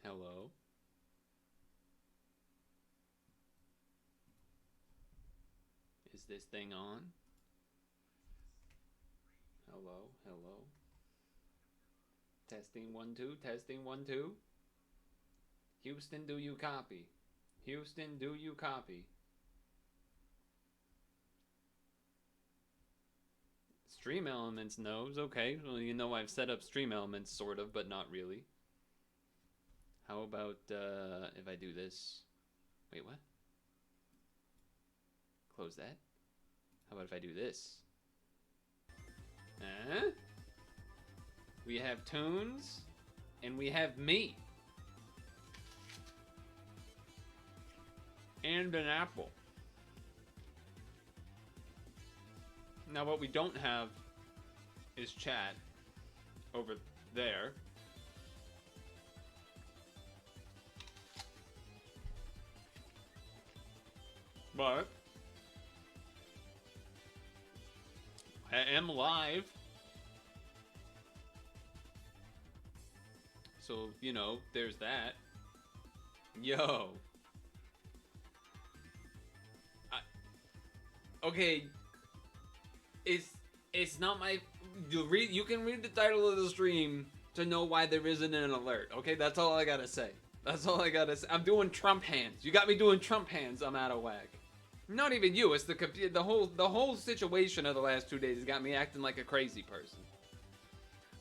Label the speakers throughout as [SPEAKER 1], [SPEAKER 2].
[SPEAKER 1] Hello? Is this thing on? Hello? Hello? Testing 1 2, testing 1 2. Houston, do you copy? Houston, do you copy? Stream Elements knows. Okay, well, you know I've set up Stream Elements, sort of, but not really. How about if I do this? Wait, what? Close that. How about if I do this? We have tunes, and we have me. And an apple. Now what we don't have is chat over there. But I am live. So, you know, there's that. Yo. Okay. It's not my... You can read the title of the stream to know why there isn't an alert. Okay, that's all I gotta say. That's all I gotta say. I'm doing Trump hands. You got me doing Trump hands. I'm out of whack. Not even you. It's the whole situation of the last 2 days has got me acting like a crazy person.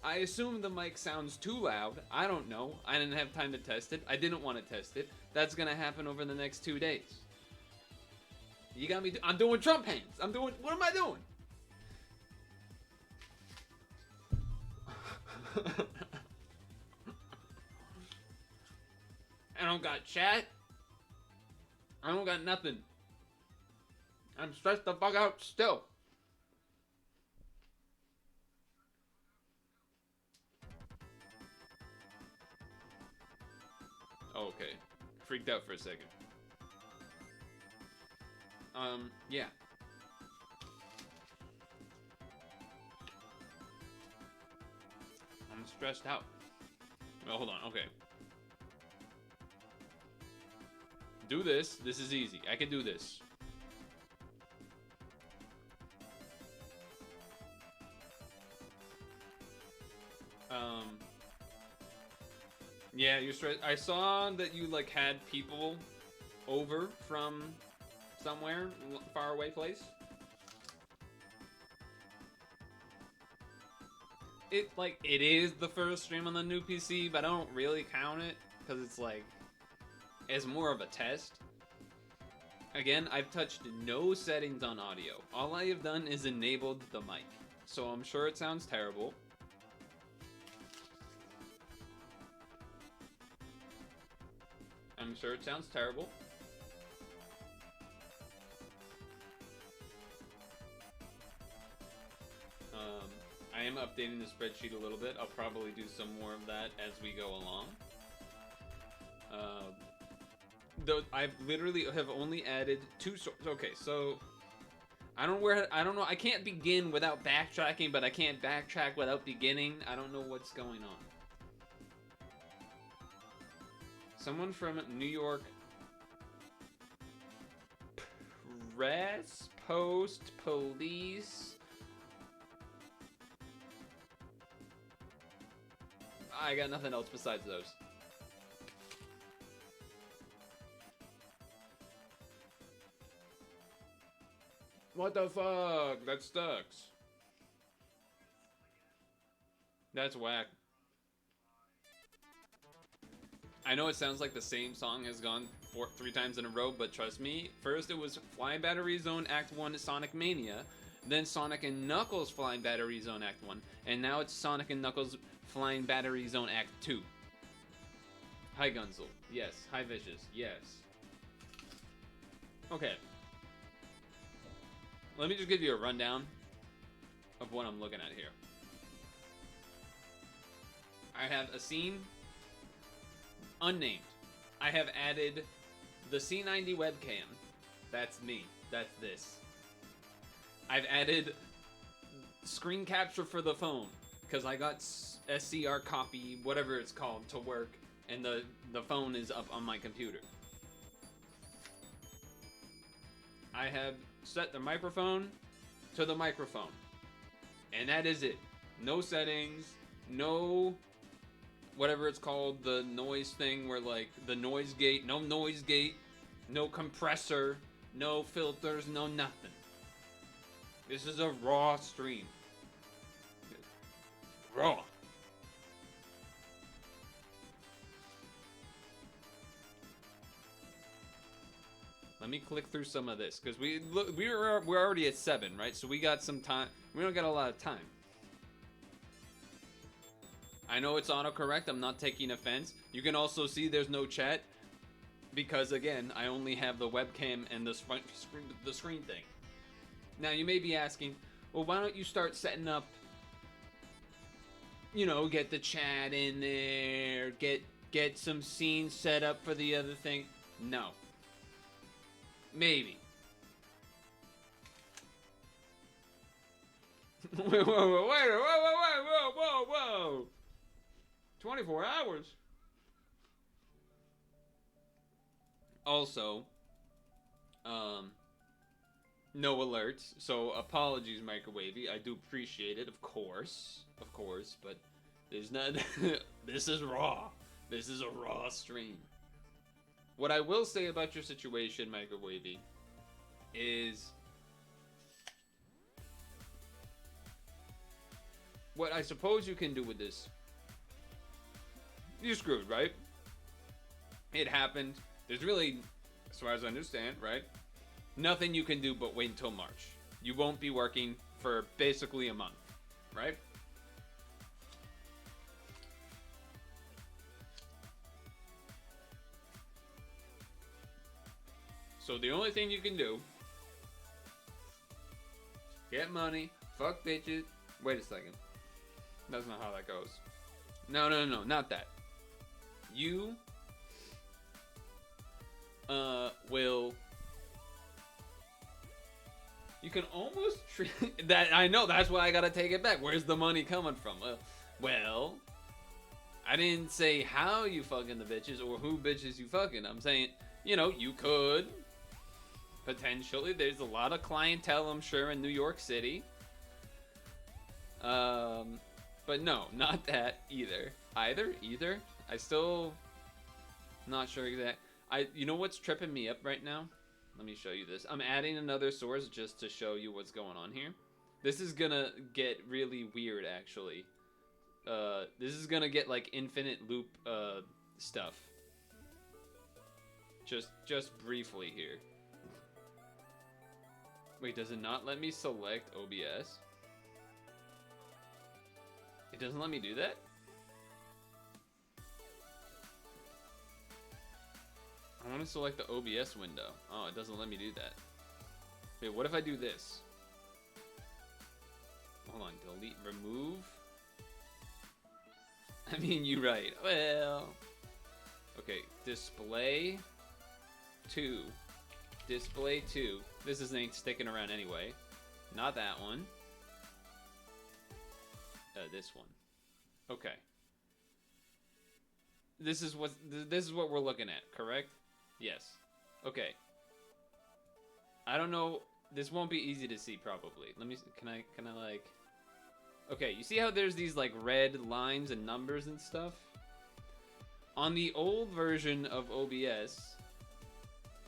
[SPEAKER 1] I assume the mic sounds too loud. I don't know. I didn't have time to test it. I didn't want to test it. That's gonna happen over the next 2 days. You got me. I'm doing Trump hands. I'm doing. What am I doing? I don't got chat. I don't got nothing. I'm stressed the fuck out still. Okay. Freaked out for a second. Yeah. I'm stressed out. Well, hold on. Okay. Do this. This is easy. I can do this. Yeah, you're stressed. I saw that you, like, had people over from somewhere, far away place. It is the first stream on the new PC, but I don't really count it, because it's, like, it's more of a test. Again, I've touched no settings on audio. All I have done is enabled the mic. So I'm sure it sounds terrible. I'm sure it sounds terrible. I am updating the spreadsheet a little bit. I'll probably do some more of that as we go along. Though I've literally have only added 2 sources. Okay, so I don't know. I can't begin without backtracking, but I can't backtrack without beginning. I don't know what's going on. Someone from New York Press Post Police. I got nothing else besides those. What the fuck? That sucks. That's whack. I know it sounds like the same song has gone 3 times in a row, but trust me, first it was Flying Battery Zone Act 1 Sonic Mania, then Sonic and Knuckles Flying Battery Zone Act 1, and now it's Sonic and Knuckles Flying Battery Zone Act 2. Hi Gunzel, yes. Hi Vicious, yes. Okay. Let me just give you a rundown of what I'm looking at here. I have a scene unnamed. I have added the C90 webcam. That's me. That's this. I've added screen capture for the phone because I got SCR copy, whatever it's called, to work and the phone is up on my computer. I have set the microphone to the microphone, and that is it. No settings, no whatever it's called, the noise thing where like the noise gate, no noise gate, no compressor, no filters, no nothing. This is a raw stream. Raw. Let me click through some of this because we're already at 7, right? So we got some time. We don't got a lot of time. I know it's autocorrect. I'm not taking offense. You can also see there's no chat because again, I only have the webcam and the screen thing. Now you may be asking, well, why don't you start setting up? You know, get the chat in there, get some scenes set up for the other thing. No. Maybe. Whoa. 24 hours. Also, no alerts, so apologies, Microwavy. I do appreciate it, of course, but there's not. This is raw. This is a raw stream. What I will say about your situation, Microwavy, is what I suppose you can do with this. You're screwed, right? It happened. There's really, as far as I understand, right? Nothing you can do but wait until March. You won't be working for basically a month, right? So the only thing you can do, get money, fuck bitches. Wait a second. That's not how that goes. No, not that. You will. You can almost treat that. I know, that's why I gotta take it back. Where's the money coming from? Well, I didn't say how you fucking the bitches or who bitches you fucking. I'm saying, you know, you could potentially. There's a lot of clientele, I'm sure, in New York City. But no, not that either. Either. I still not sure exact. You know what's tripping me up right now? Let me show you this. I'm adding another source just to show you what's going on here. This is gonna get really weird, actually. This is gonna get like infinite loop stuff. Just briefly here. Wait, does it not let me select OBS? It doesn't let me do that? I want to select the OBS window. Oh, it doesn't let me do that. Wait, what if I do this? Hold on, delete, remove. I mean, you're right. Well, okay, display 2. Display 2. This ain't sticking around anyway. Not that one. This one. Okay. This is what we're looking at, correct? Yes. Okay. I don't know. This won't be easy to see probably. Let me. Can I like? Okay. You see how there's these like red lines and numbers and stuff? On the old version of OBS,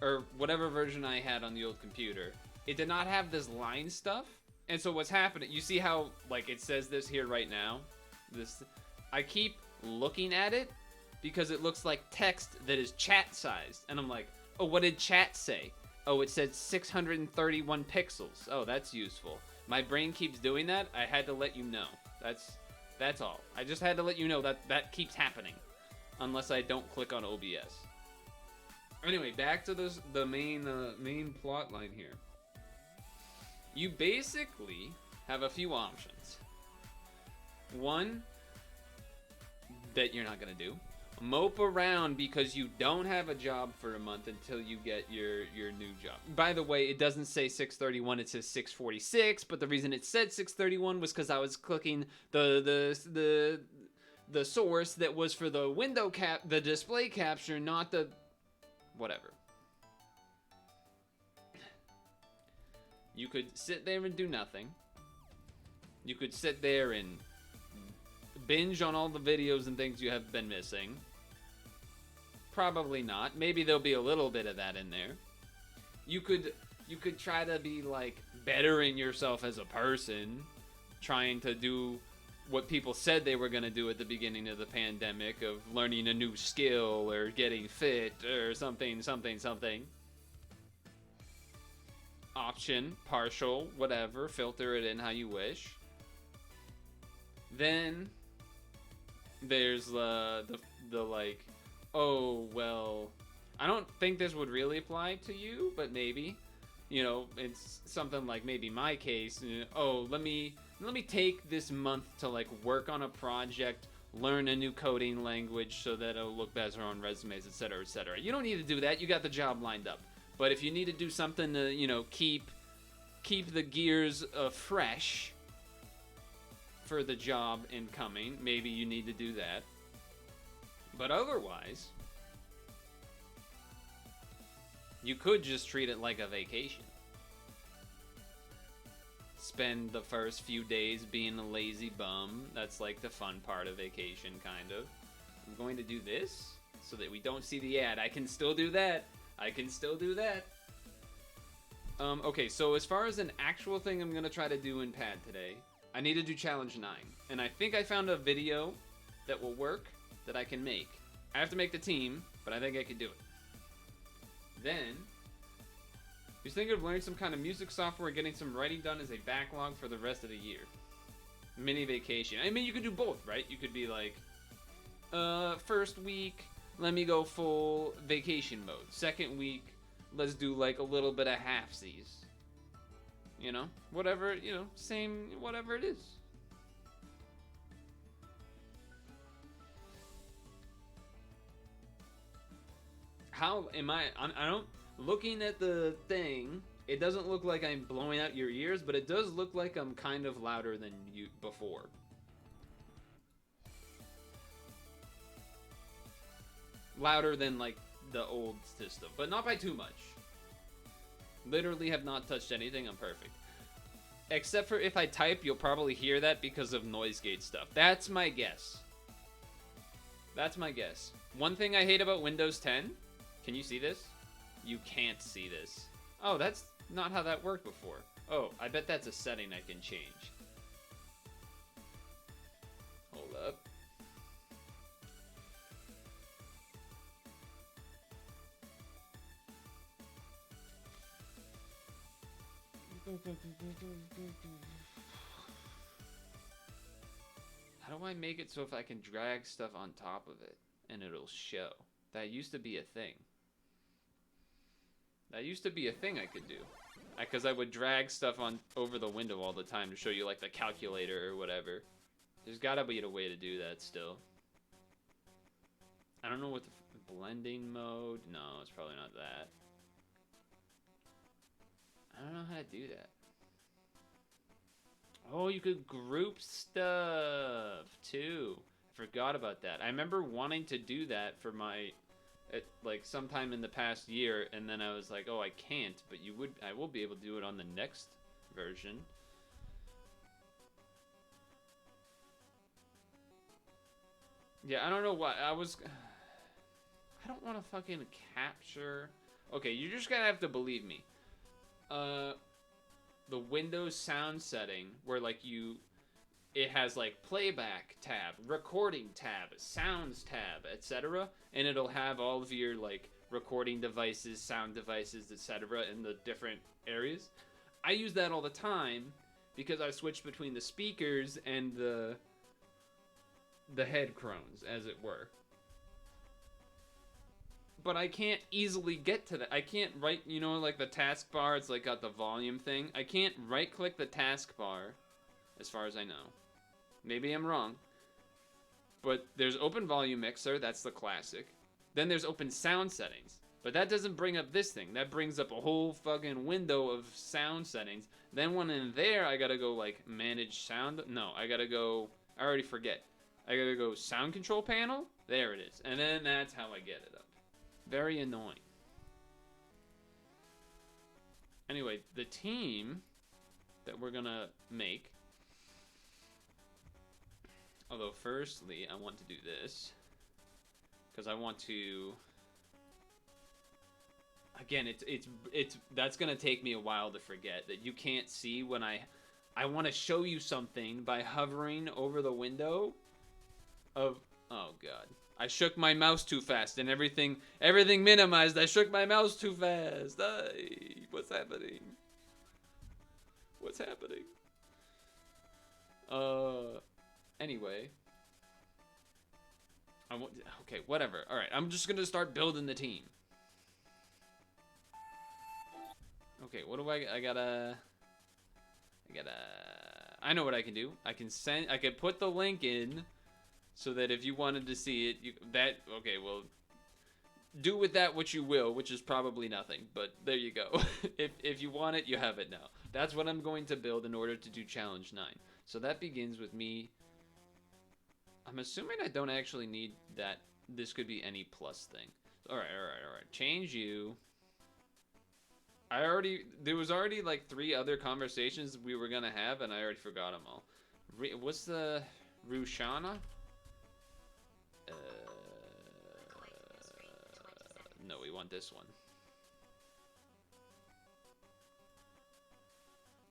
[SPEAKER 1] or whatever version I had on the old computer, it did not have this line stuff. And so what's happening, you see how, like, it says this here right now? I keep looking at it because it looks like text that is chat-sized. And I'm like, oh, what did chat say? Oh, it said 631 pixels. Oh, that's useful. My brain keeps doing that. I had to let you know. That's all. I just had to let you know that keeps happening. Unless I don't click on OBS. Anyway, back to the main plot line here. You basically have a few options. One, that you're not gonna do. Mope around because you don't have a job for a month until you get your new job. By the way, it doesn't say 631, it says 646, but the reason it said 631 was because I was clicking the the source that was for the the display capture, not the whatever. You could sit there and do nothing. You could sit there and binge on all the videos and things you have been missing. Probably not. Maybe there'll be a little bit of that in there. You could try to be like bettering yourself as a person, trying to do what people said they were going to do at the beginning of the pandemic, of learning a new skill or getting fit or something. Option, partial, whatever, filter it in how you wish. Then there's the like, oh, well, I don't think this would really apply to you, but maybe, you know, it's something like maybe my case. Oh, let me take this month to like work on a project, learn a new coding language so that it'll look better on resumes, etc., etc. You don't need to do that. You got the job lined up. But if you need to do something to, you know, keep the gears fresh for the job incoming, maybe you need to do that. But otherwise, you could just treat it like a vacation. Spend the first few days being a lazy bum. That's like the fun part of vacation, kind of. I'm going to do this so that we don't see the ad. I can still do that. Okay, so as far as an actual thing I'm going to try to do in Pad today, I need to do Challenge 9. And I think I found a video that will work that I can make. I have to make the team, but I think I can do it. Then, he's thinking of learning some kind of music software and getting some writing done as a backlog for the rest of the year. Mini vacation. I mean, you could do both, right? You could be like, first week, let me go full vacation mode. Second week, let's do like a little bit of halfsies. You know? Whatever, you know, same, whatever it is. How am I don't, looking at the thing, it doesn't look like I'm blowing out your ears, but it does look like I'm kind of louder than you before. Louder than like the old system, but not by too much. Literally have not touched anything. I'm perfect. Except for if I type, you'll probably hear that because of noise gate stuff. That's my guess. One thing I hate about Windows 10, can you see this? You can't see this. Oh, that's not how that worked before. Oh, I bet that's a setting I can change. Hold up. How do I make it so if I can drag stuff on top of it and it'll show? That used to be a thing. I could do. Because I would drag stuff on over the window all the time to show you like the calculator or whatever. There's gotta be a way to do that still. I don't know what the blending mode. No, it's probably not that. I don't know how to do that. Oh, you could group stuff too. I forgot about that. I remember wanting to do that for my, like sometime in the past year, and then I was like, oh, I can't. But I will be able to do it on the next version. Yeah, I don't know what I don't want to fucking capture. Okay, you're just gonna have to believe me. The Windows sound setting where like it has like playback tab, recording tab, sounds tab, etc. And it'll have all of your like recording devices, sound devices, etc. in the different areas. I use that all the time because I switch between the speakers and the head crones, as it were. But I can't easily get to that. I can't right, you know, like the taskbar, it's like got the volume thing. I can't right click the taskbar, as far as I know. Maybe I'm wrong. But there's open volume mixer, that's the classic. Then there's open sound settings. But that doesn't bring up this thing. That brings up a whole fucking window of sound settings. Then when in there, I gotta go like manage sound. No, I gotta go, I already forget. I gotta go sound control panel. There it is. And then that's how I get it up. Very annoying. Anyway, the team that we're gonna make. Although, firstly, I want to do this. Because I want to... Again, it's that's gonna take me a while to forget that you can't see when I want to show you something by hovering over the window of... Oh, God. I shook my mouse too fast and everything minimized. I shook my mouse too fast. What's happening? What's happening? Anyway. Okay, whatever. Alright, I'm just gonna start building the team. Okay, what do I gotta... I know what I can do. I can put the link in so that if you wanted to see it, okay, well, do with that what you will, which is probably nothing, but there you go. if you want it, you have it now. That's what I'm going to build in order to do Challenge 9. So that begins with me. I'm assuming I don't actually need that. This could be any plus thing. Alright. Change you. There was already like 3 other conversations we were gonna have, and I already forgot them all. What's the Rushana? No, we want this one.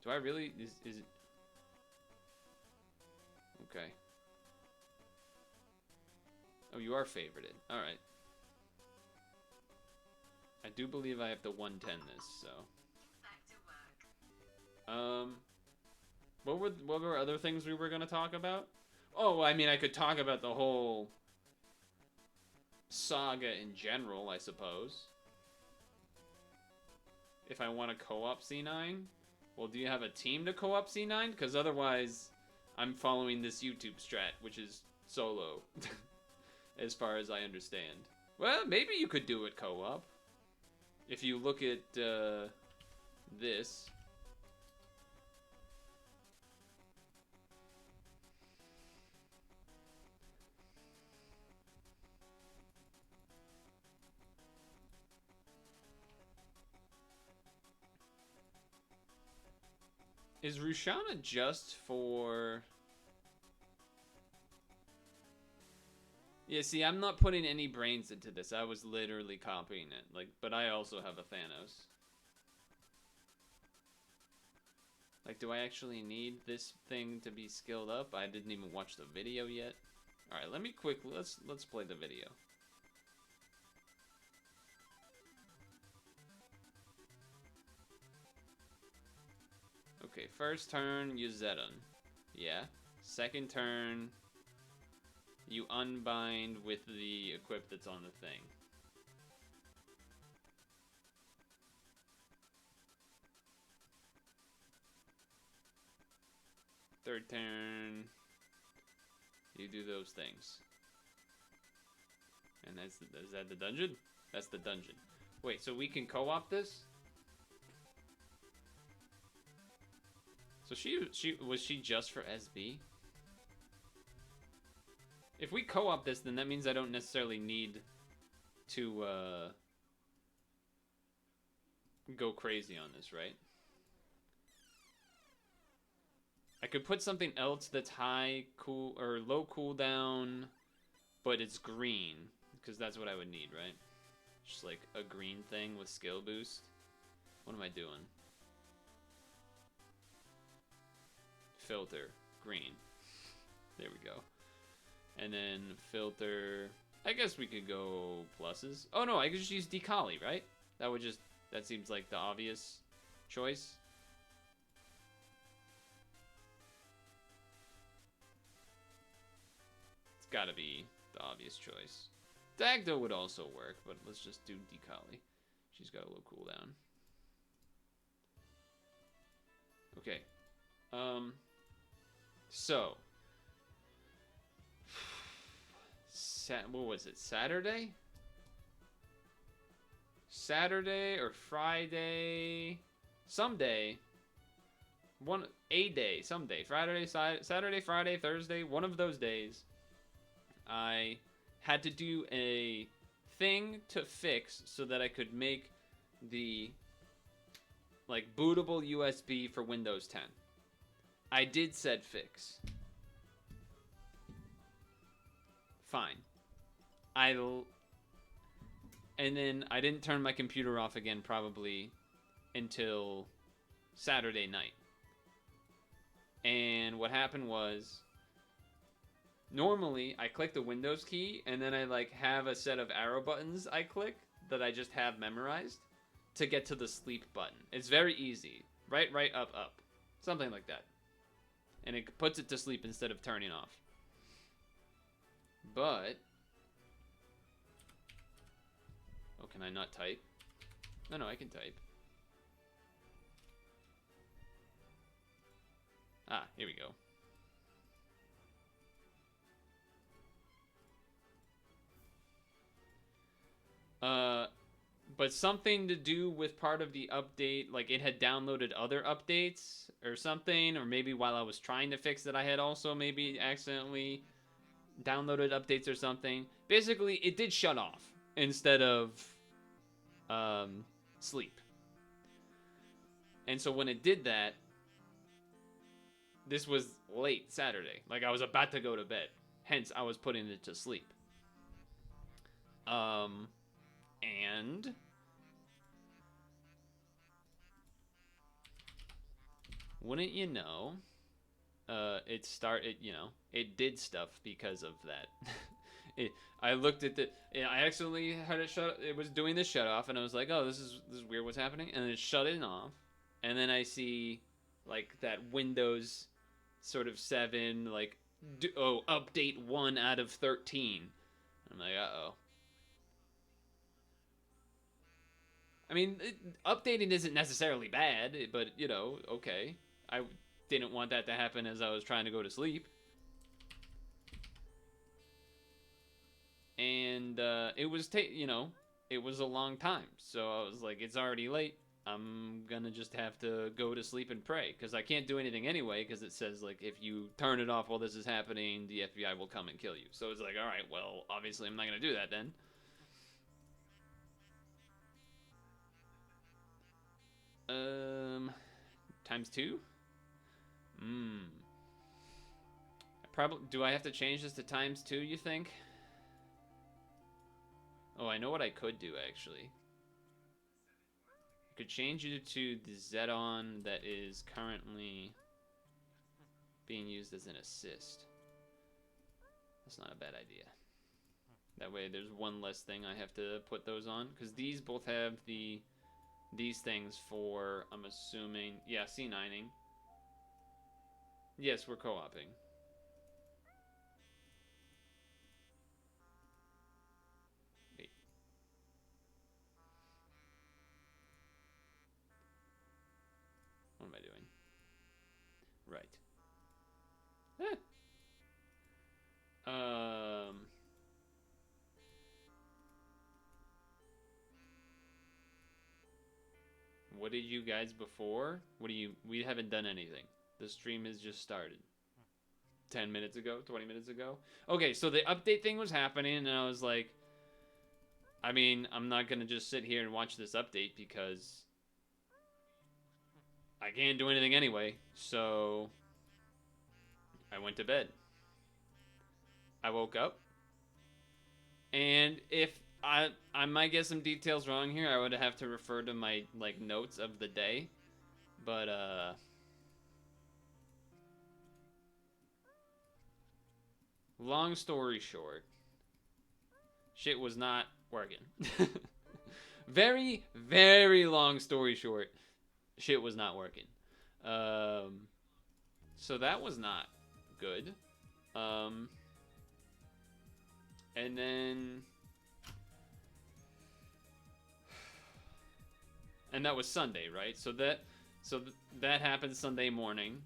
[SPEAKER 1] Do I really? Is it? Okay. Oh, you are favorited. All right. I do believe I have to 110 this, so. What were other things we were gonna talk about? Oh, I mean, I could talk about the whole saga in general, I suppose. If I want to co-op C9, well, do you have a team to co-op C9? Because otherwise, I'm following this YouTube strat, which is solo, as far as I understand. Well, maybe you could do it co-op. If you look at this. Is Rushana just for... Yeah, see, I'm not putting any brains into this. I was literally copying it. Like, but I also have a Thanos. Like, do I actually need this thing to be skilled up? I didn't even watch the video yet. Alright, let me let's play the video. Okay, first turn, you Zeton. Yeah. Second turn, you unbind with the equip that's on the thing. Third turn, you do those things. And is that the dungeon? That's the dungeon. Wait, so we can co-op this? So was she just for SB? If we co-op this, then that means I don't necessarily need to go crazy on this, right? I could put something else that's low cooldown, but it's green, because that's what I would need, right? Just like a green thing with skill boost. What am I doing? Filter, green. There we go. And then filter, I guess we could go pluses. Oh no, I could just use Decali, right? That seems like the obvious choice. It's gotta be the obvious choice. Dagdo would also work, but let's just do Decali. She's got a low cooldown. Okay. So, what was it? Saturday? Saturday or Friday? Someday. A day, someday. Saturday, Friday, Thursday. One of those days. I had to do a thing to fix so that I could make the like bootable USB for Windows 10. I did said fix. Fine. And then I didn't turn my computer off again probably until Saturday night. And what happened was, normally I click the Windows key and then I like have a set of arrow buttons I click that I just have memorized to get to the sleep button. It's very easy. Right, up, up. Something like that. And it puts it to sleep instead of turning off. But... oh, can I not type? No, I can type. Ah, here we go. But something to do with part of the update, like it had downloaded other updates or something, or maybe while I was trying to fix it, I had also maybe accidentally downloaded updates or something. Basically, it did shut off instead of sleep. And so when it did that, this was late Saturday. Like I was about to go to bed. Hence, I was putting it to sleep. And wouldn't you know, it did stuff because of that. I looked at I accidentally had it shut. It was doing the shut off, and I was like, "Oh, this is weird. What's happening?" And then it shut it off, and then I see like that Windows sort of 7 like update 1 out of 13. I'm like, uh-oh. I mean, updating isn't necessarily bad, but okay. I didn't want that to happen as I was trying to go to sleep. And it was it was a long time. So I was like, it's already late. I'm gonna just have to go to sleep and pray, because I can't do anything anyway, because it says like if you turn it off while this is happening, the FBI will come and kill you. So it's like, all right, well, obviously I'm not gonna do that then. Times 2? Do I have to change this to times 2, you think? Oh, I know what I could do, actually. I could change it to the Zedon that is currently being used as an assist. That's not a bad idea. That way there's one less thing I have to put those on, because these both have these things for, I'm assuming, yeah, C9ing. Yes, we're co-oping. Wait. What am I doing? Right. What did you guys before? We haven't done anything. The stream has just started. 10 minutes ago, 20 minutes ago. Okay, so the update thing was happening, and I was like, I mean, I'm not going to just sit here and watch this update because I can't do anything anyway. So I went to bed. I woke up, and if I might get some details wrong here, I would have to refer to my like notes of the day. But long story short, shit was not working. Very, very long story short, shit was not working. So that was not good. And then... and that was Sunday, right? So that happened Sunday morning.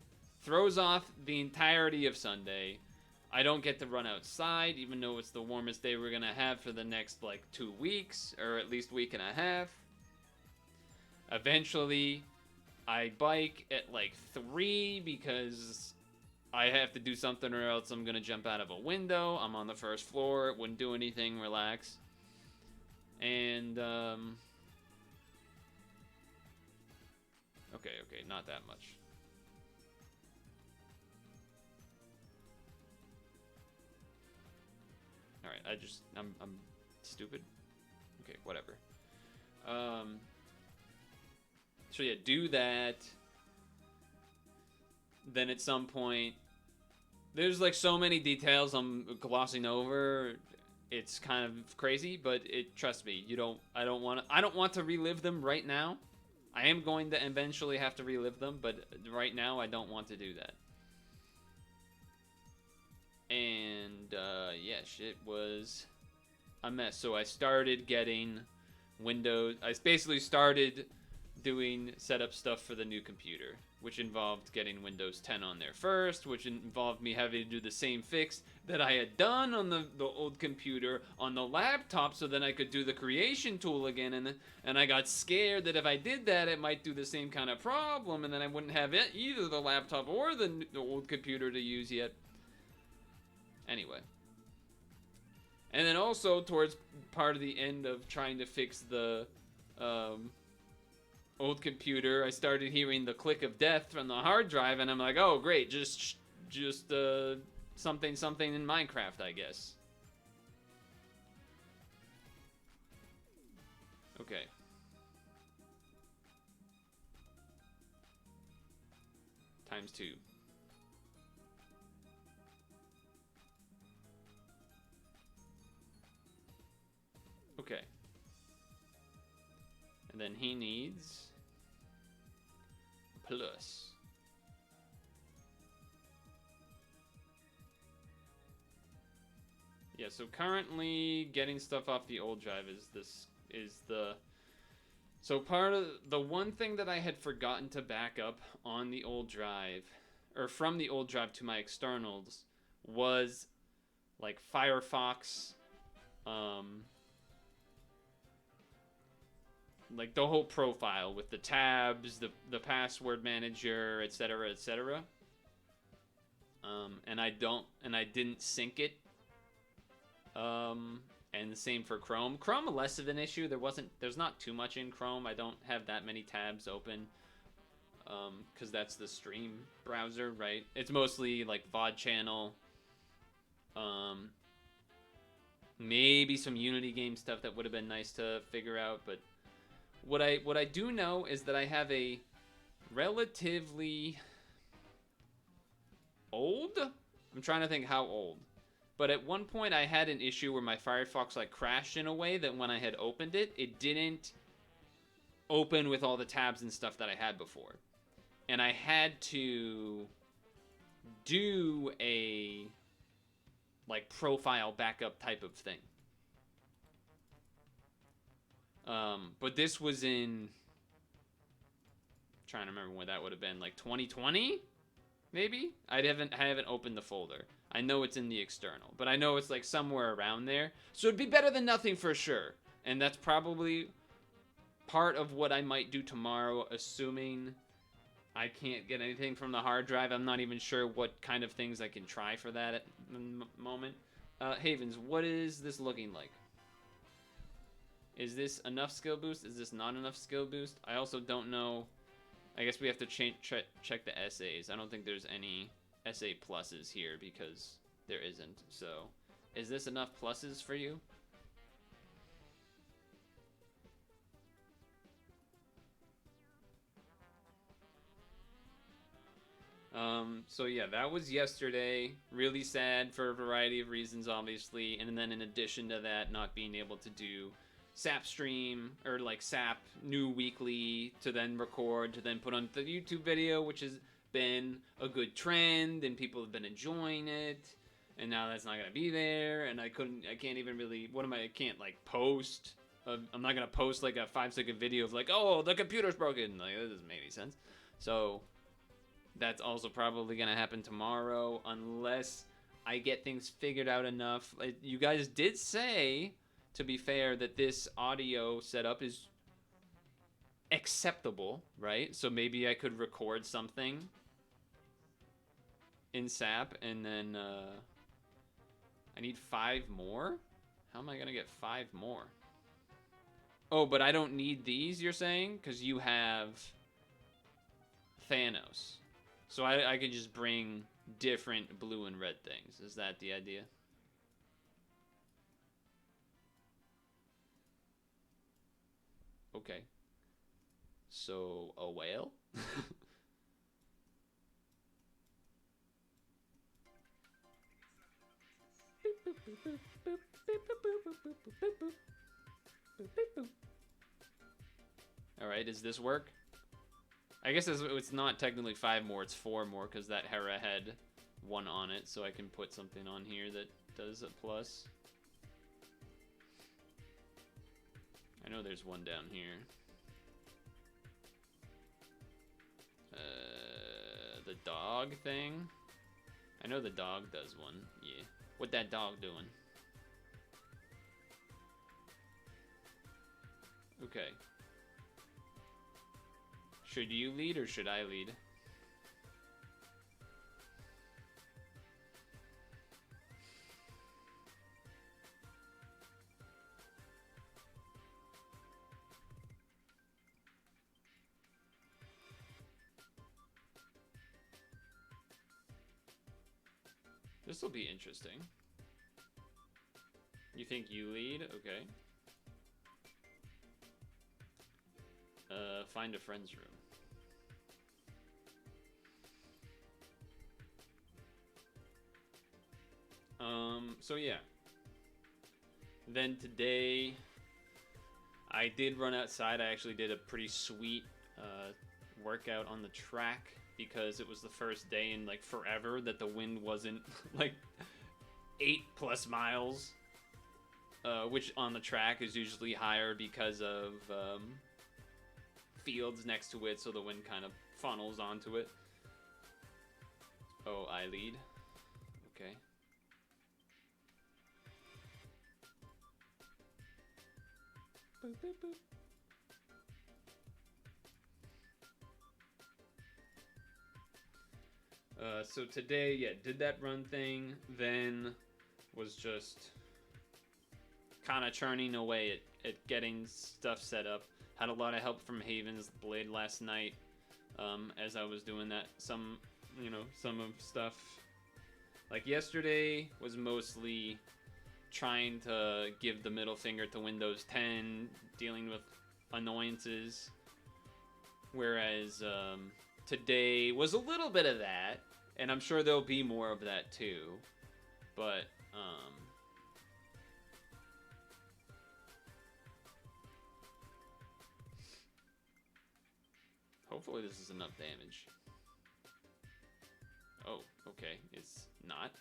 [SPEAKER 1] Throws off the entirety of Sunday. I don't get to run outside, even though it's the warmest day we're gonna have for the next, like, 2 weeks, or at least week and a half. Eventually, I bike at, like, 3 because I have to do something or else I'm gonna jump out of a window. I'm on the first floor. It wouldn't do anything. Relax. And, okay, not that much. Alright, I'm stupid. Okay, whatever. So yeah, do that. Then at some point, there's like so many details I'm glossing over. It's kind of crazy, but trust me, I don't want to relive them right now. I am going to eventually have to relive them, but right now I don't want to do that. And yeah, shit was a mess. So I started getting Windows. I basically started doing setup stuff for the new computer, which involved getting Windows 10 on there first, which involved me having to do the same fix that I had done on the old computer on the laptop, so then I could do the creation tool again, and I got scared that if I did that, it might do the same kind of problem, and then I wouldn't have either the laptop or the old computer to use yet. Anyway. And then also, towards part of the end of trying to fix the old computer, I started hearing the click of death from the hard drive, and I'm like, oh great, just something in Minecraft, I guess. Okay. ×2. Okay. And then he needs plus. Yeah, so currently getting stuff off the old drive so part of the one thing that I had forgotten to back up on the old drive, or from the old drive to my externals, was like Firefox, like the whole profile with the tabs, the password manager, etc., etc. And I didn't sync it. And the same for Chrome. Chrome, less of an issue. There's not too much in Chrome. I don't have that many tabs open, because that's the stream browser, right? It's mostly like VOD channel, maybe some Unity game stuff that would have been nice to figure out. But what I do know is that I have a relatively old, I'm trying to think how old, but at one point I had an issue where my Firefox like crashed in a way that when I had opened it, it didn't open with all the tabs and stuff that I had before. And I had to do a like profile backup type of thing. But this was in, I'm trying to remember when that would have been, like 2020, maybe? I haven't opened the folder. I know it's in the external, but I know it's like somewhere around there. So it'd be better than nothing for sure. And that's probably part of what I might do tomorrow, assuming I can't get anything from the hard drive. I'm not even sure what kind of things I can try for that at the moment. Havens, what is this looking like? Is this enough skill boost? Is this not enough skill boost? I also don't know. I guess we have to check the essays. I don't think there's any essay pluses here because there isn't. So, is this enough pluses for you? So yeah, that was yesterday. Really sad for a variety of reasons, obviously. And then in addition to that, not being able to do SAP stream, or like SAP new weekly, to then record, to then put on the YouTube video, which has been a good trend and people have been enjoying it. And now that's not gonna be there, and I can't even really, I can't like post. I'm not gonna post like a 5-second video of like, oh, the computer's broken. Like, that doesn't make any sense. So that's also probably gonna happen tomorrow, unless I get things figured out enough. You guys did say, to be fair, that this audio setup is acceptable, right? So maybe I could record something in sap, and then I need 5 more? How am I gonna get 5 more? Oh, but I don't need these, you're saying? Because you have Thanos. So I could just bring different blue and red things. Is that the idea? Okay. So, a whale? Alright, does this work? I guess it's not technically 5 more, it's 4 more, because that Hera had 1 on it, so I can put something on here that does a plus. I know there's one down here. The dog thing? I know the dog does one, yeah. What that dog doing? Okay. Should you lead or should I lead? This will be interesting. You think you lead? Okay. Find a friend's room. So yeah. Then today, I did run outside. I actually did a pretty sweet workout on the track because it was the first day in like forever that the wind wasn't like 8+ miles, which on the track is usually higher because of fields next to it, so the wind kind of funnels onto it. Oh, I lead. Okay. Boop, boop, boop. So today, yeah, did that run thing, then was just kind of churning away at getting stuff set up. Had a lot of help from Haven's Blade last night as I was doing that. Some of stuff. Like yesterday was mostly trying to give the middle finger to Windows 10, dealing with annoyances. Whereas today was a little bit of that, and I'm sure there'll be more of that too. But hopefully this is enough damage. Oh, okay, it's not.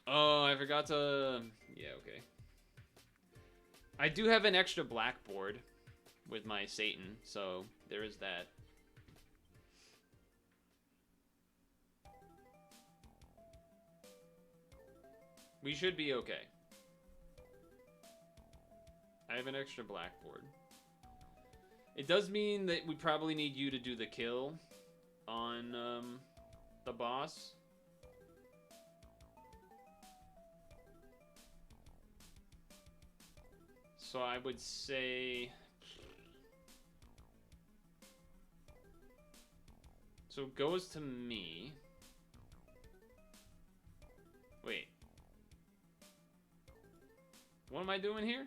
[SPEAKER 1] Oh, I forgot to... Yeah, okay. I do have an extra blackboard with my Satan, so there is that. We should be okay. I have an extra blackboard. It does mean that we probably need you to do the kill on the boss. So I would say... So it goes to me. Wait. What am I doing here?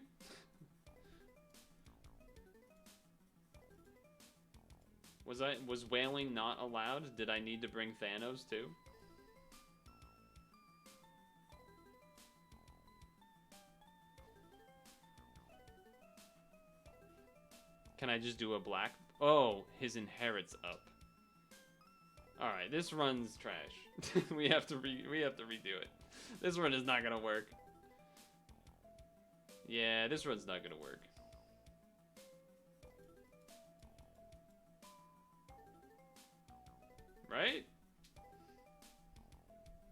[SPEAKER 1] Was whaling not allowed? Did I need to bring Thanos too? Can I just do a black? Oh, his inherits up. All right, this run's trash. we have to redo it. This run is not gonna work. Yeah, this run's not gonna work. Right?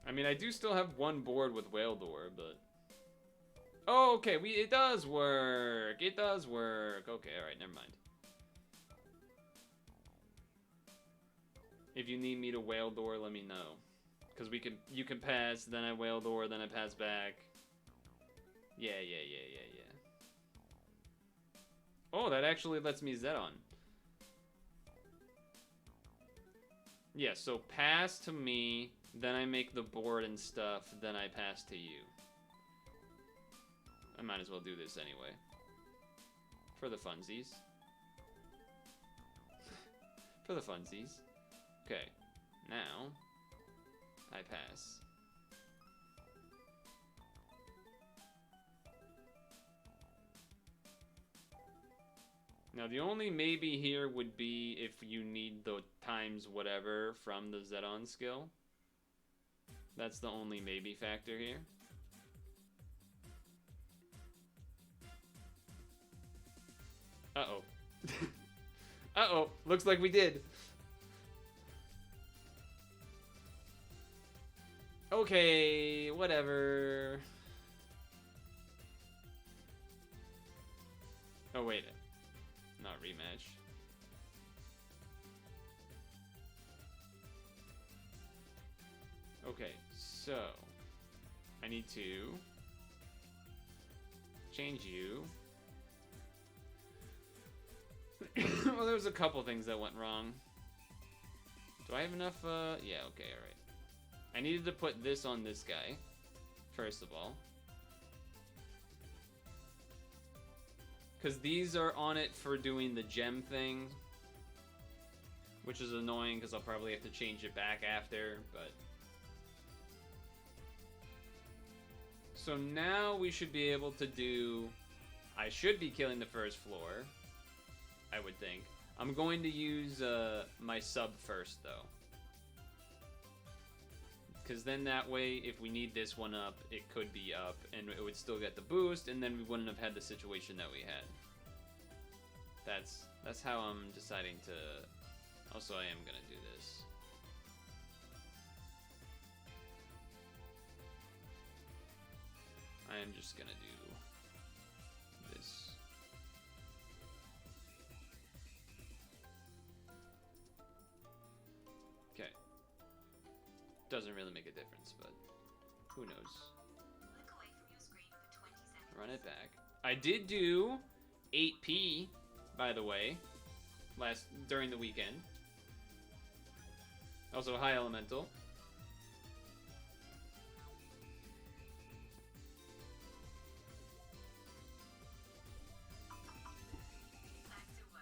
[SPEAKER 1] I mean, I do still have one board with Whale Door, but... Oh, okay, it does work. It does work. Okay, alright, never mind. If you need me to whale door, let me know. Because you can pass, then I whale door, then I pass back. Yeah. Oh, that actually lets me Zed on. Yeah, so pass to me, then I make the board and stuff, then I pass to you. I might as well do this anyway. For the funsies. For the funsies. Okay, now I pass. Now the only maybe here would be if you need the times whatever from the Zedon skill. That's the only maybe factor here. Uh-oh. Uh-oh, looks like we did. Okay, whatever. Oh, wait. Not rematch. Okay, so I need to change you. Well, there was a couple things that went wrong. Do I have enough? Yeah, okay, alright. I needed to put this on this guy, first of all. Because these are on it for doing the gem thing. Which is annoying because I'll probably have to change it back after, but... So now we should be able to do... I should be killing the first floor, I would think. I'm going to use my sub first, though. Because then that way, if we need this one up, it could be up, and it would still get the boost, and then we wouldn't have had the situation that we had. That's how I'm deciding to... Also, I am going to do this. I am just going to do this. Okay. Doesn't really make a difference, but who knows.
[SPEAKER 2] Look away from your screen for 20 seconds.
[SPEAKER 1] Run it back. I did do 8p, by the way, during the weekend. Also, high elemental.
[SPEAKER 2] Back to work.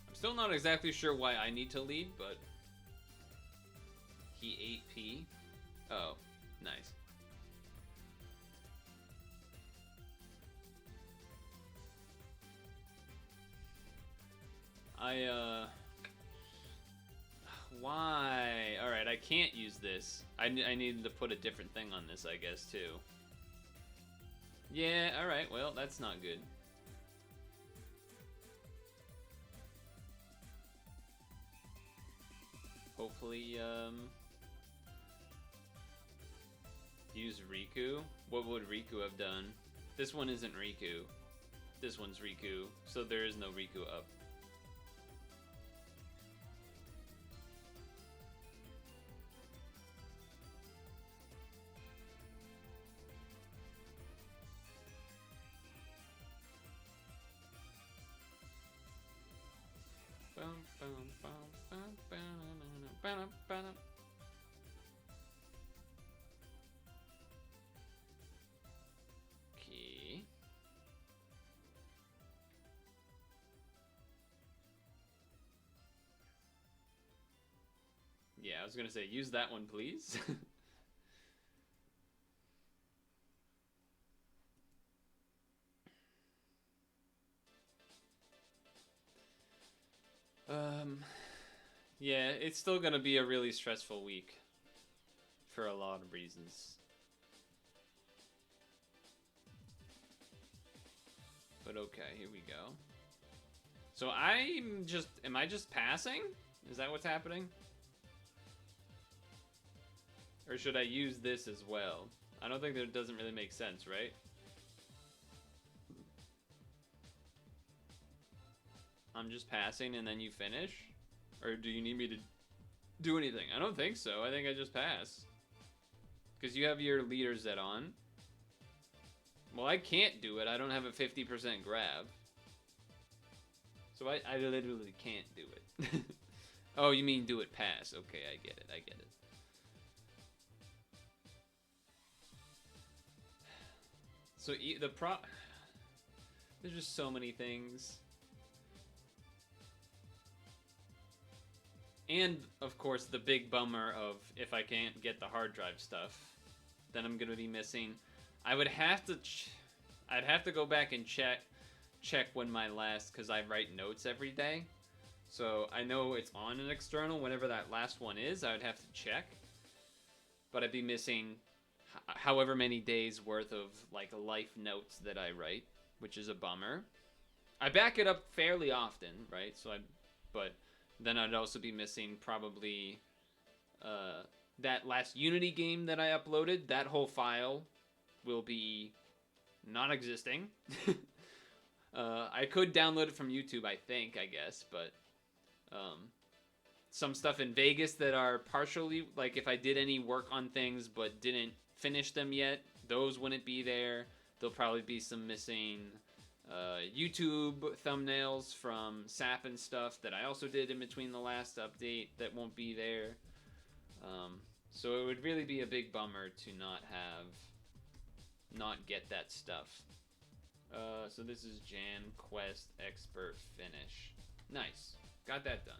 [SPEAKER 1] I'm still not exactly sure why I need to lead, but he 8p. Oh, nice. Why? Alright, I can't use this. I needed to put a different thing on this, I guess, too. Yeah, alright, well, that's not good. Hopefully, use Riku. What would Riku have done? This one isn't Riku. This one's Riku, so there is no Riku up. Okay. Yeah, I was gonna say, use that one, please. Yeah, it's still gonna be a really stressful week for a lot of reasons. But okay, here we go. So am I just passing? Is that what's happening? Or should I use this as well? I don't think that doesn't really make sense, right? I'm just passing and then you finish? Or do you need me to do anything? I don't think so. I think I just pass. Because you have your leader set on. Well, I can't do it. I don't have a 50% grab. So I literally can't do it. Oh, you mean do it pass. Okay, I get it. I get it. So there's just so many things. And, of course, the big bummer of if I can't get the hard drive stuff, then I'm going to be missing. I would have to... I'd have to go back and check when my last... Because I write notes every day. So I know it's on an external. Whenever that last one is, I would have to check. But I'd be missing however many days worth of, like, life notes that I write, which is a bummer. I back it up fairly often, right? But then I'd also be missing probably that last Unity game that I uploaded. That whole file will be non-existing. I could download it from YouTube, I guess, but some stuff in Vegas that are partially, like if I did any work on things but didn't finish them yet, those wouldn't be there. There'll probably be some missing YouTube thumbnails from SAP and stuff that I also did in between the last update that won't be there. So it would really be a big bummer to not get that stuff. So this is Jan Quest Expert Finish. Nice. Got that done.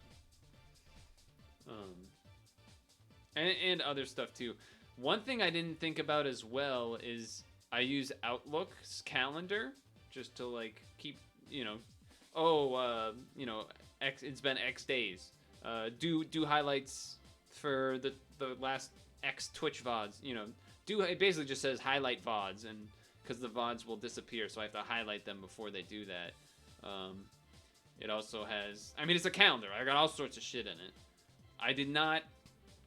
[SPEAKER 1] And other stuff too. One thing I didn't think about as well is I use Outlook's calendar just to like keep, it's been X days. Do highlights for the last X Twitch VODs, it basically just says highlight VODs, and because the VODs will disappear, so I have to highlight them before they do that. It also has, it's a calendar. I got all sorts of shit in it. I did not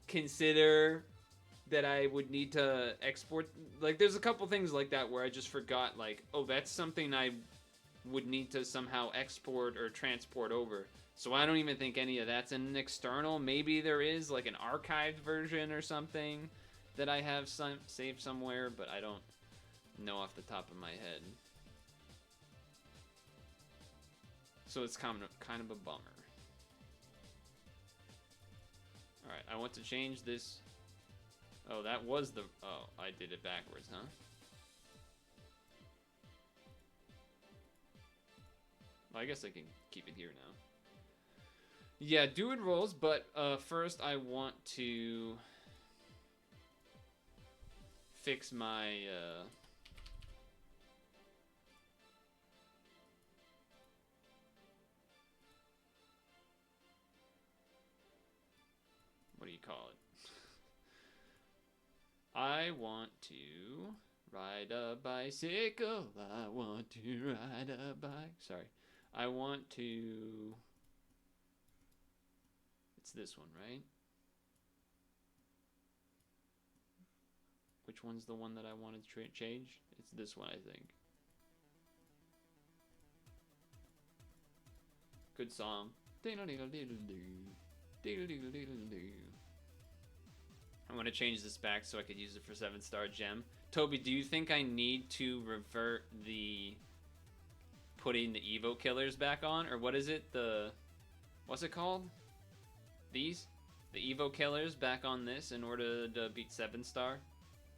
[SPEAKER 1] consider that I would need to export. Like, there's a couple things like that where I just forgot, like, oh, that's something I would need to somehow export or transport over. So I don't even think any of that's in an external. Maybe there is, like, an archived version or something that I have saved somewhere, but I don't know off the top of my head. So it's kind of a bummer. Alright, I want to change this. Oh, that was the... Oh, I did it backwards, huh? Well, I guess I can keep it here now. Yeah, do it rolls, but first I want to fix my... what do you call it? I want to ride a bicycle. I want to ride a bike. Sorry. I want to... It's this one, right? Which one's the one that I wanted to change? It's this one, I think. Good song. I'm going to change this back so I could use it for 7-star gem. Toby, do you think I need to revert the putting the Evo killers back on? Or what is it? What's it called? These? The Evo killers back on this in order to beat 7-star?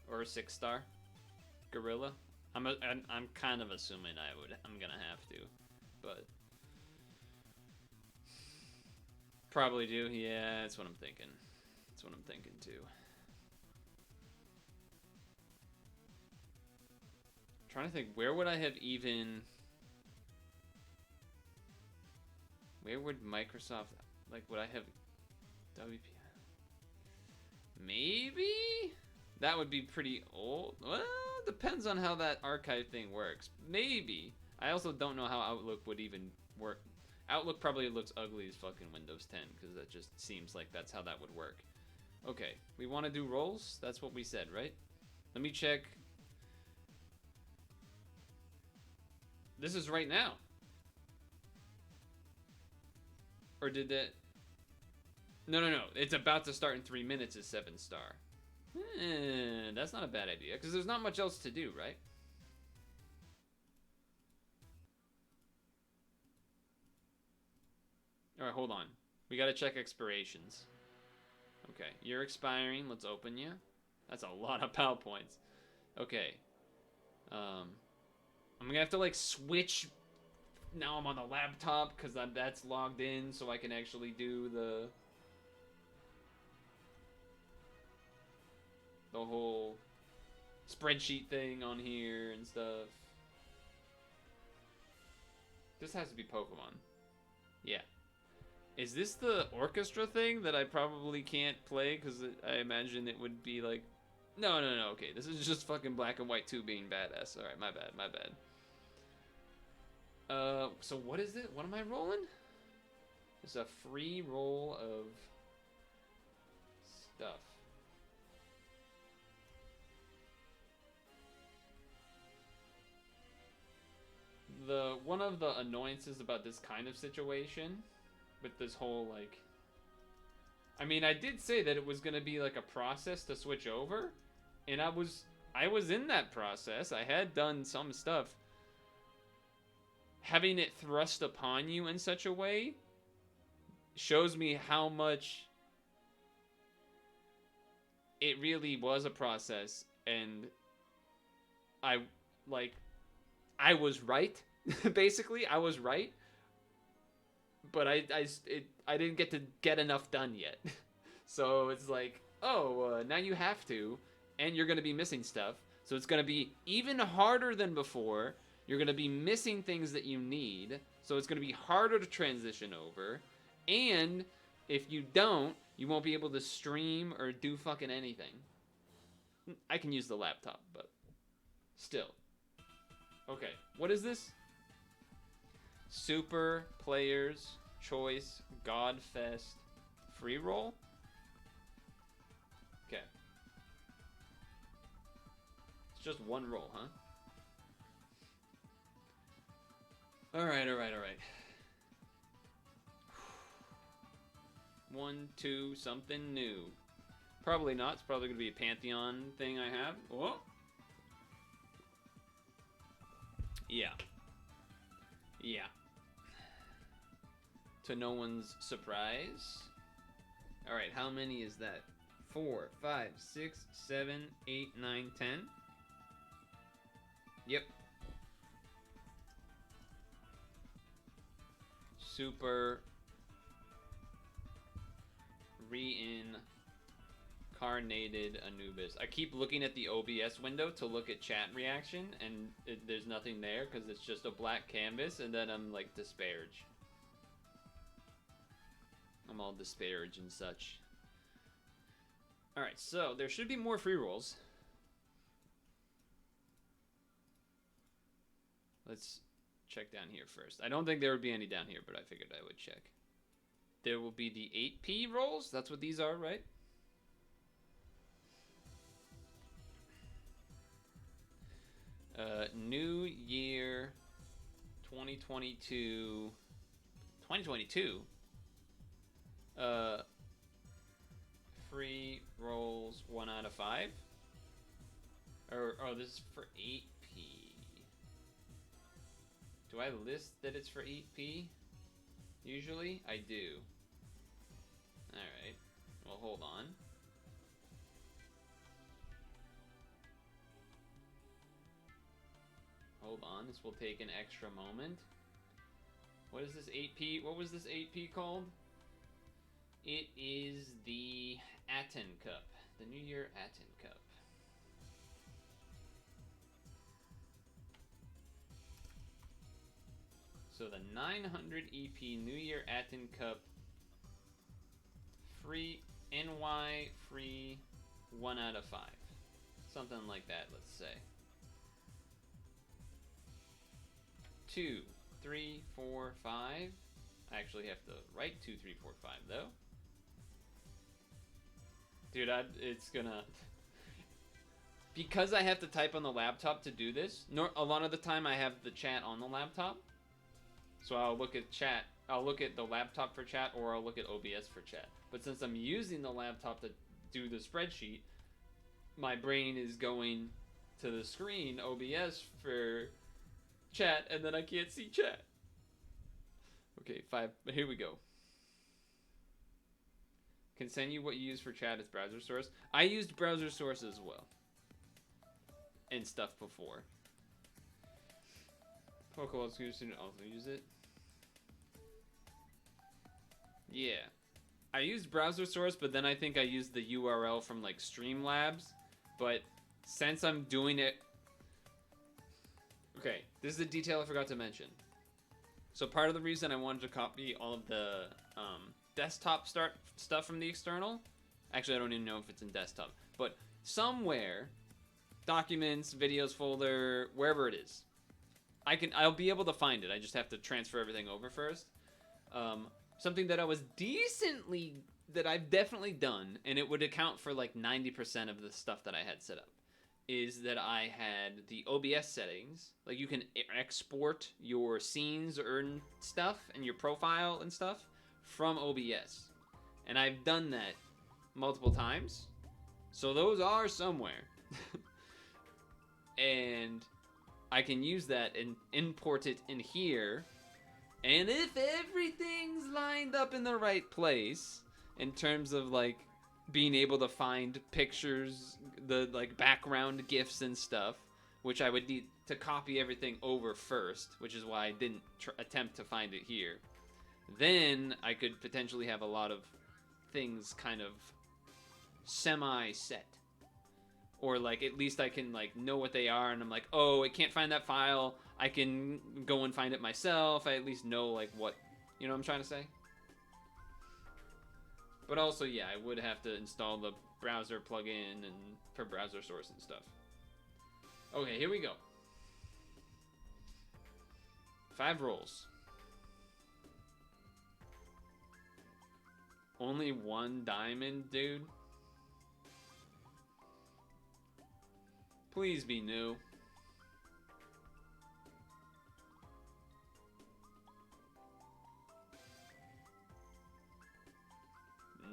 [SPEAKER 1] Or 6-star? Gorilla? I'm kind of assuming I'm going to have to. But... probably do. Yeah, that's what I'm thinking. That's what I'm thinking too. Trying to think, where would I have even... Where would Microsoft... Like, would I have... WP... Maybe? That would be pretty old. Well, depends on how that archive thing works. Maybe. I also don't know how Outlook would even work. Outlook probably looks ugly as fucking Windows 10, because that just seems like that's how that would work. Okay, we want to do rolls? That's what we said, right? Let me check... This is right now. Or did that... No. It's about to start in 3 minutes is 7-star. That's not a bad idea, because there's not much else to do, right? Alright, hold on. We gotta check expirations. Okay, you're expiring. Let's open you. That's a lot of POW points. Okay. I'm gonna have to, like, switch... Now I'm on the laptop, because that's logged in, so I can actually do the whole spreadsheet thing on here and stuff. This has to be Pokemon. Yeah. Is this the orchestra thing that I probably can't play? Because I imagine it would be like... No. Okay, this is just fucking Black and White 2 being badass. Alright, my bad. So what is it? What am I rolling? It's a free roll of stuff. One of the annoyances about this kind of situation, with this whole, like... I mean, I did say that it was gonna be like a process to switch over, and I was in that process. I had done some stuff. Having it thrust upon you in such a way shows me how much it really was a process, and I was right. Basically, I was right, but I didn't get enough done yet. So it's like, now you have to, and you're gonna be missing stuff, so it's gonna be even harder than before. You're going to be missing things that you need, so it's going to be harder to transition over. And if you don't, you won't be able to stream or do fucking anything. I can use the laptop, but still. Okay, what is this? Super Players Choice Godfest Free Roll? Okay. It's just one roll, huh? Alright. 1, 2, something new. Probably not. It's probably going to be a Pantheon thing I have. Whoa. Yeah. To no one's surprise. Alright, how many is that? 4, 5, 6, 7, 8, 9, 10. Yep. Super reincarnated Anubis. I keep looking at the OBS window to look at chat reaction, and there's nothing there because it's just a black canvas, and then I'm like disparage. I'm all disparage and such. Alright, so there should be more free rolls. Let's check down here first. I don't think there would be any down here, but I figured I would check. There will be the 8P rolls. That's what these are, right? New Year 2022. 2022? Free rolls 1 out of 5? Oh, this is for 8P. Do I list that it's for 8P? Usually, I do. Alright. Well, hold on. Hold on, this will take an extra moment. What is this 8P? What was this 8P called? It is the Aten Cup. The New Year Aten Cup. So the 900 EP New Year Aten Cup, free NY, free 1 out of 5. Something like that, let's say. 2, 3, 4, 5. I actually have to write 2, 3, 4, 5 though. Dude, it's gonna... Because I have to type on the laptop to do this, a lot of the time I have the chat on the laptop. So I'll look at chat I'll look at the laptop for chat or I'll look at OBS for chat. But since I'm using the laptop to do the spreadsheet, my brain is going to the screen, OBS, for chat, and then I can't see chat. Okay, 5. Here we go. Can send you what you use for chat as browser source. I used browser source as well. And stuff before. Pokeball student also use it. Yeah. I used browser source, but then I think I used the URL from like Streamlabs. But since I'm doing it... Okay, this is a detail I forgot to mention. So part of the reason I wanted to copy all of the desktop stuff from the external... Actually, I don't even know if it's in desktop. But somewhere, documents, videos folder, wherever it is, I'll be able to find it. I just have to transfer everything over first. Something that that I've definitely done, and it would account for like 90% of the stuff that I had set up, is that I had the OBS settings. Like you can export your scenes or stuff and your profile and stuff from OBS. And I've done that multiple times. So those are somewhere. And I can use that and import it in here. And if everything's lined up in the right place, in terms of like being able to find pictures, the like background GIFs and stuff, which I would need to copy everything over first, which is why I didn't attempt to find it here, then I could potentially have a lot of things kind of semi-set. Or like at least I can like know what they are, and I'm like, oh, I can't find that file. I can go and find it myself. I at least know like what, you know what I'm trying to say? But also, yeah, I would have to install the browser plugin and for browser source and stuff. Okay, here we go. 5 rolls. Only 1 diamond, dude? Please be new.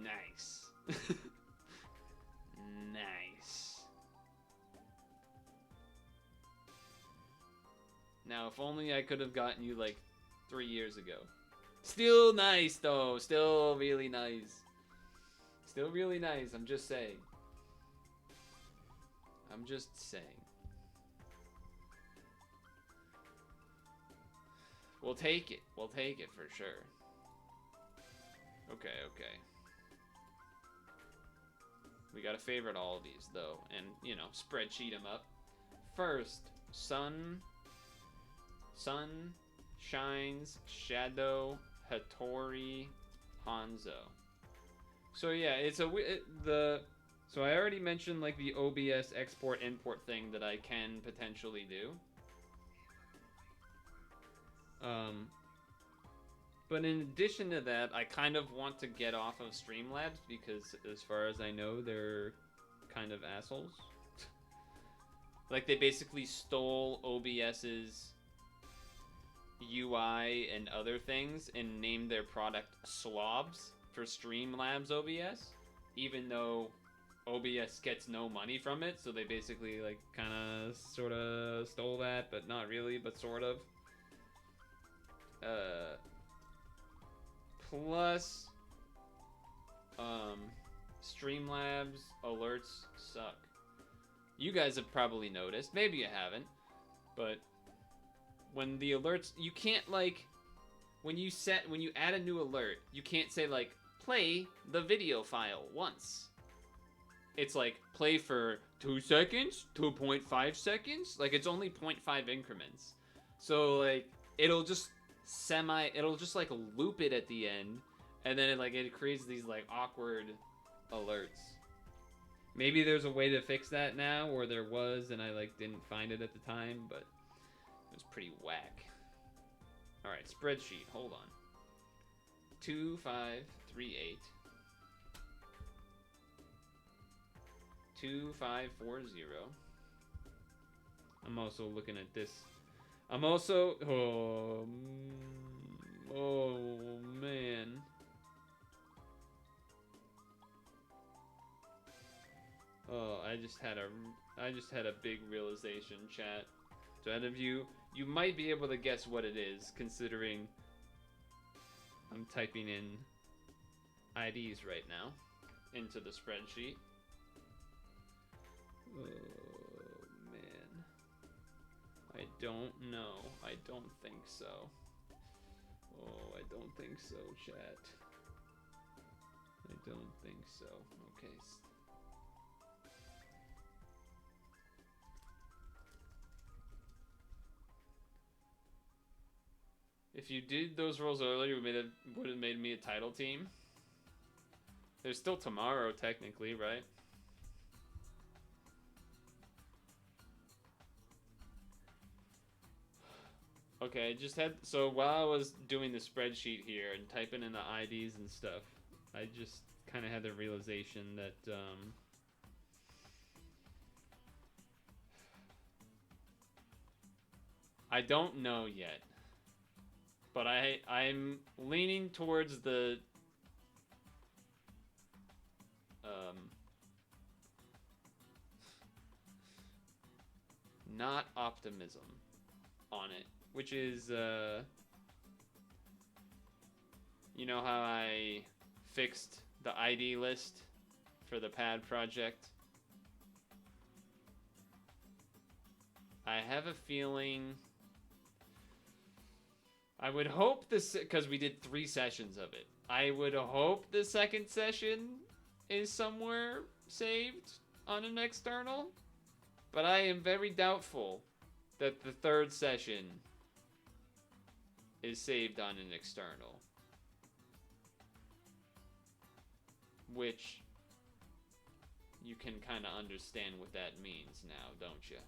[SPEAKER 1] Nice. Nice. Now, if only I could have gotten you like 3 years ago. Still nice, though. Still really nice. Still really nice. I'm just saying. I'm just saying. We'll take it. We'll take it for sure. Okay, okay. We gotta favorite all of these, though. And, you know, spreadsheet them up. First, sun shines, shadow, Hattori, Hanzo. So yeah, it's so I already mentioned like the OBS export import thing that I can potentially do. But in addition to that, I kind of want to get off of Streamlabs because as far as I know, they're kind of assholes. Like they basically stole OBS's UI and other things and named their product Slobs for Streamlabs OBS, even though OBS gets no money from it, so they basically like kind of sort of stole that, but not really, but sort of. Plus, Streamlabs alerts suck. You guys have probably noticed, maybe you haven't, but when the alerts, you can't like, when you add a new alert, you can't say like, play the video file once. It's like, play for 2 seconds, 2.5 seconds, like it's only 0.5 increments. So like, it'll just like loop it at the end, and then it creates these like awkward alerts. Maybe there's a way to fix that now, or there was, and I like didn't find it at the time, but it was pretty whack. All right, spreadsheet. Hold on. 2538 2540. I'm also looking at this. I'm also Oh man. Oh, I just had a big realization, chat. So out of you might be able to guess what it is, considering I'm typing in IDs right now into the spreadsheet. Oh man. I don't know. I don't think so. Oh, I don't think so, chat. I don't think so. Okay. If you did those roles earlier, it would have made me a title team. There's still tomorrow, technically, right? Okay, I just had... So while I was doing the spreadsheet here and typing in the IDs and stuff, I just kind of had the realization that... I don't know yet. But I'm leaning towards the... not optimism on it, which is, you know how I fixed the ID list for the pad project? I have a feeling... I would hope this, because we did 3 sessions of it. I would hope the second session is somewhere saved on an external, but I am very doubtful that the 3rd session is saved on an external. Which you can kind of understand what that means now, don't you?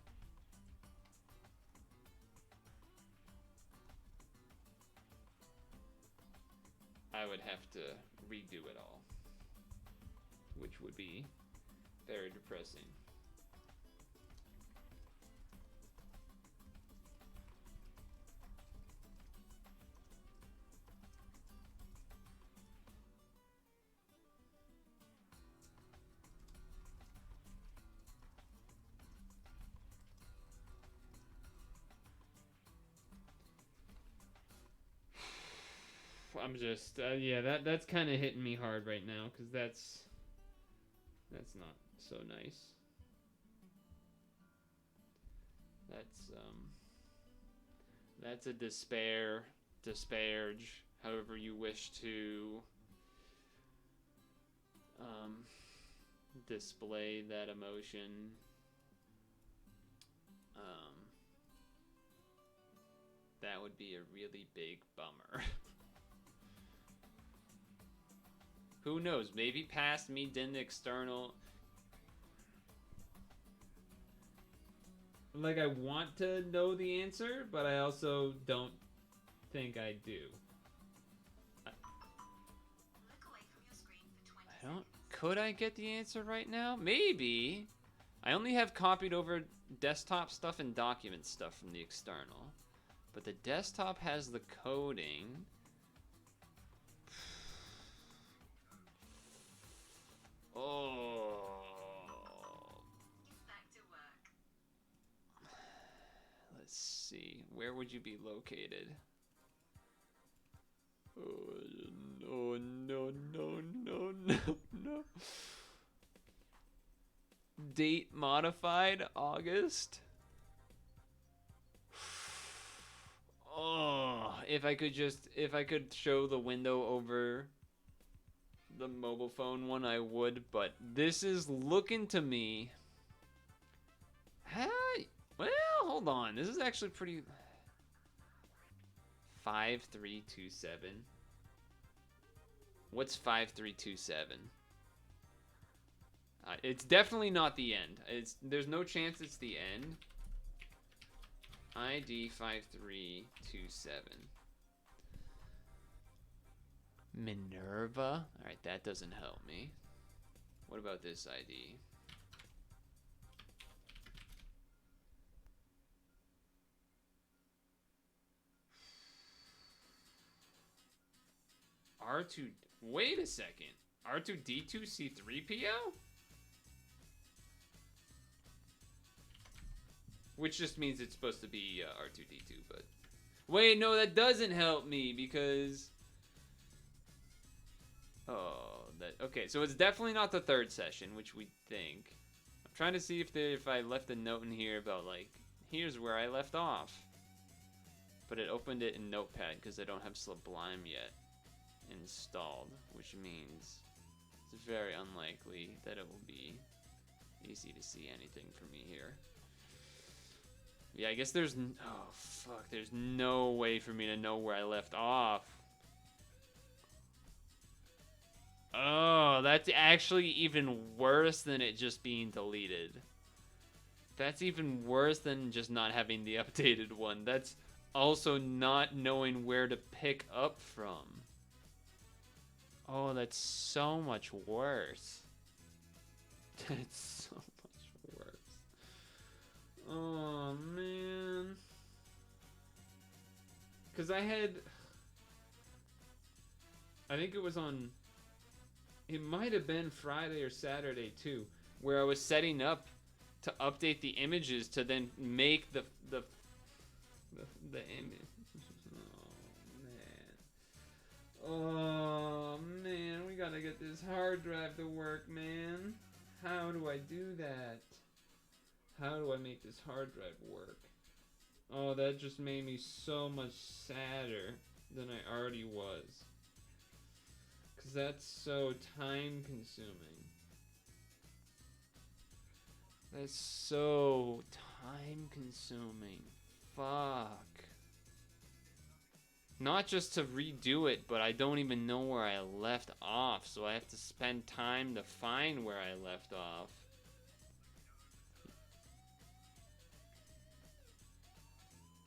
[SPEAKER 1] I would have to redo it all, which would be very depressing. I'm just, yeah, that's kind of hitting me hard right now, because that's not so nice. That's a disparage, however you wish to display that emotion. That would be a really big bummer. Who knows? Maybe past me didn't external. Like, I want to know the answer, but I also don't think I do.
[SPEAKER 2] Look away from your screen for 20
[SPEAKER 1] I don't...
[SPEAKER 2] seconds.
[SPEAKER 1] Could I get the answer right now? Maybe. I only have copied over desktop stuff and document stuff from the external. But the desktop has the coding. Oh.
[SPEAKER 2] Get back to work.
[SPEAKER 1] Let's see. Where would you be located? Oh, no, no, no, no, no. Date modified August. Oh, if I could show the window over the mobile phone one, I would, but this is looking to me. Hey, well, hold on. This is actually pretty. 5327. What's 5327? It's definitely not the end. There's no chance it's the end. ID 5327. Minerva? Alright, that doesn't help me. What about this ID? R2. Wait a second. R2D2 C3PO? Which just means it's supposed to be R2D2, but... Wait, no, that doesn't help me because... Oh, that... Okay, so it's definitely not the third session, which we think. I'm trying to see if I left a note in here about, like, here's where I left off. But it opened it in Notepad because I don't have Sublime yet installed, which means it's very unlikely that it will be easy to see anything for me here. Yeah, I guess there's... Oh, fuck. There's no way for me to know where I left off. Oh, that's actually even worse than it just being deleted. That's even worse than just not having the updated one. That's also not knowing where to pick up from. Oh, that's so much worse. That's so much worse. Oh, man. Because I think it was on... It might have been Friday or Saturday, too, where I was setting up to update the images to then make the image. Oh, man, we gotta get this hard drive to work, man. How do I do that? How do I make this hard drive work? Oh, that just made me so much sadder than I already was. Because that's so time consuming. That's so time consuming. Fuck. Not just to redo it, but I don't even know where I left off, so I have to spend time to find where I left off.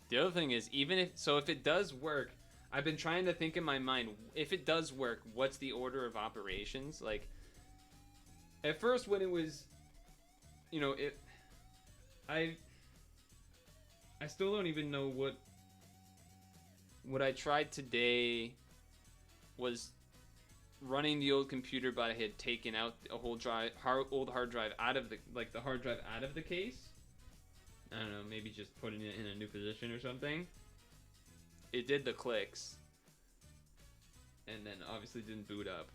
[SPEAKER 1] The other thing is, if it does work, I've been trying to think in my mind, if it does work, what's the order of operations? Like, at first when it was, you know, I still don't even know what I tried today was running the old computer, but I had taken out a whole old hard drive out of the hard drive out of the case. I don't know, maybe just putting it in a new position or something. It did the clicks, and then obviously didn't boot up.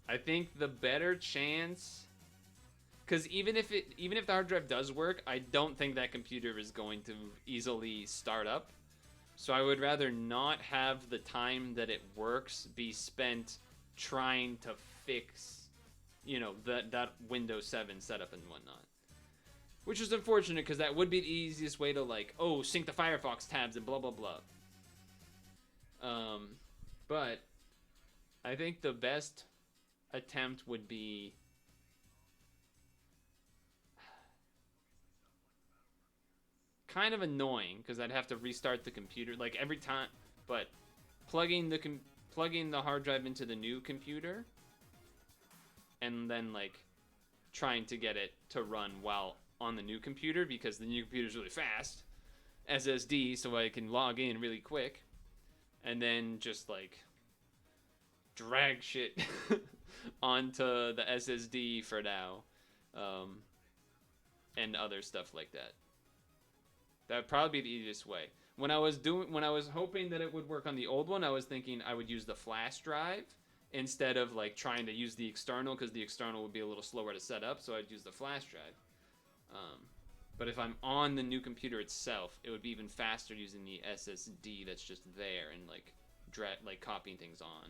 [SPEAKER 1] I think the better chance, because even if the hard drive does work, I don't think that computer is going to easily start up. So I would rather not have the time that it works be spent trying to fix, you know, that Windows 7 setup and whatnot. Which is unfortunate because that would be the easiest way to, like, oh, sync the Firefox tabs and blah blah blah. But I think the best attempt would be kind of annoying because I'd have to restart the computer like every time, but plugging the hard drive into the new computer and then like trying to get it to run while on the new computer because the new computer is really fast SSD, so I can log in really quick and then just like drag shit onto the SSD for now, and other stuff like that. That would probably be the easiest way. When I was hoping that it would work on the old one, I was thinking I would use the flash drive instead of like trying to use the external because the external would be a little slower to set up, so I'd use the flash drive. But if I'm on the new computer itself, it would be even faster using the SSD that's just there and like copying things on.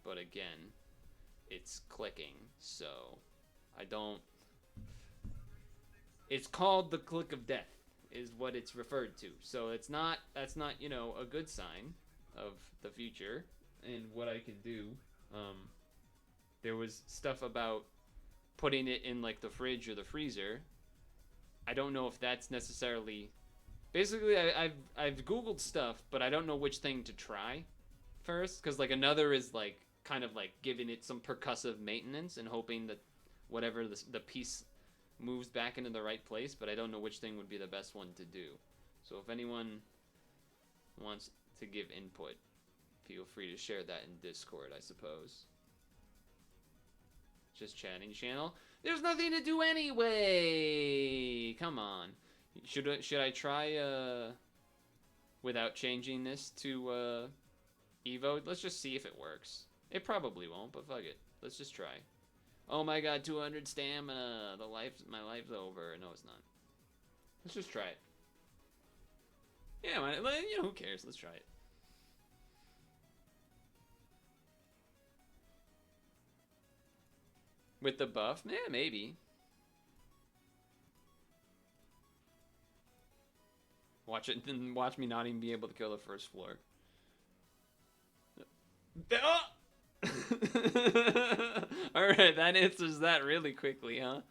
[SPEAKER 1] But again, it's clicking, so I don't... It's called the click of death, is what it's referred to. So that's not, you know, a good sign of the future and what I can do. There was stuff about putting it in like the fridge or the freezer. I don't know if that's necessarily... Basically, I've Googled stuff, but I don't know which thing to try first, because like another is like kind of like giving it some percussive maintenance and hoping that whatever the piece moves back into the right place, but I don't know which thing would be the best one to do. So if anyone wants to give input, Feel free to share that in Discord, I suppose. Just chatting channel. There's nothing to do anyway. Come on. Should I try without changing this to Evo? Let's just see if it works. It probably won't, but fuck it. Let's just try. Oh my god, 200 stamina. My life's over. No, it's not. Let's just try it. Yeah, you know, who cares? Let's try it. With the buff? Yeah, maybe. Watch it, then watch me not even be able to kill the first floor. Alright, that answers that really quickly, huh?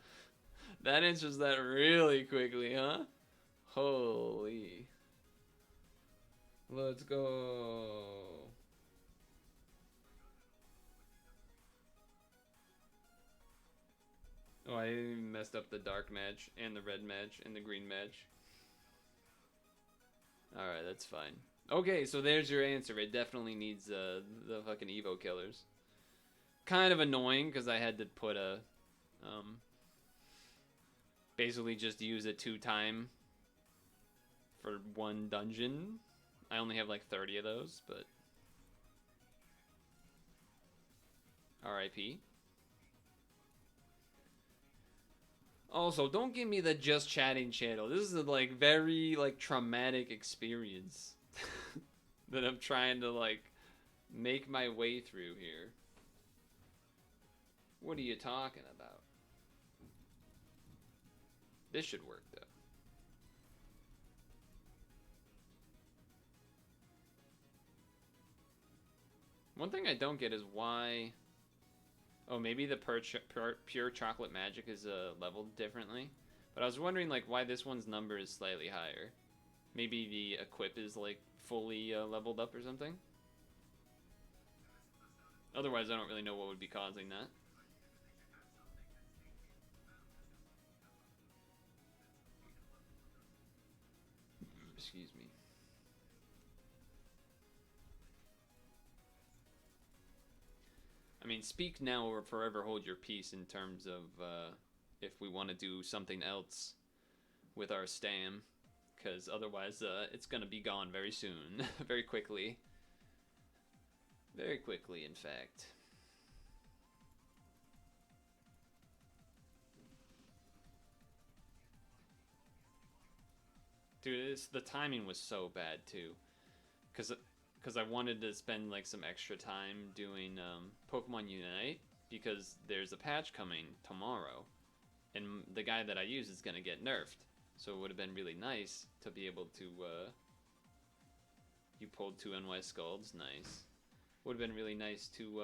[SPEAKER 1] That answers that really quickly, huh? Holy. Let's go. Oh, I messed up the dark match, and the red match, and the green match. Alright, that's fine. Okay, so there's your answer. It definitely needs the fucking Evo killers. Kind of annoying, because I had to put a... basically just use a 2-time for one dungeon. I only have like 30 of those, but... RIP. Also, don't give me the just chatting channel. This is a like very like traumatic experience that I'm trying to like make my way through here. What are you talking about? This should work though. One thing I don't get is why... Oh, maybe the pure chocolate magic is leveled differently. But I was wondering like why this one's number is slightly higher. Maybe the equip is like fully leveled up or something. Otherwise, I don't really know what would be causing that. Excuse me. I mean, speak now or forever hold your peace in terms of if we want to do something else with our stam, because otherwise it's going to be gone very soon, very quickly. Very quickly, in fact. Dude, the timing was so bad, too. Because I wanted to spend like some extra time doing Pokemon Unite because there's a patch coming tomorrow, and the guy that I use is gonna get nerfed. So it would have been really nice to be able to. You pulled 2 NY Skulls, nice. Would have been really nice to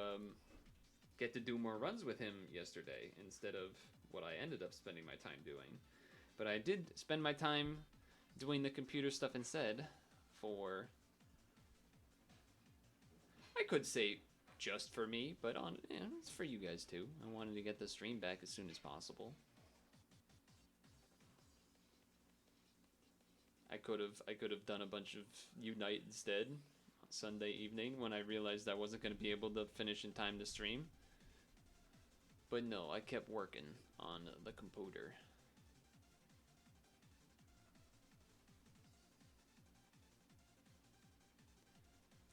[SPEAKER 1] get to do more runs with him yesterday instead of what I ended up spending my time doing. But I did spend my time doing the computer stuff instead for... I could say just for me, but it's for you guys too. I wanted to get the stream back as soon as possible. I could have done a bunch of Unite instead on Sunday evening when I realized I wasn't going to be able to finish in time to stream. But no, I kept working on the computer.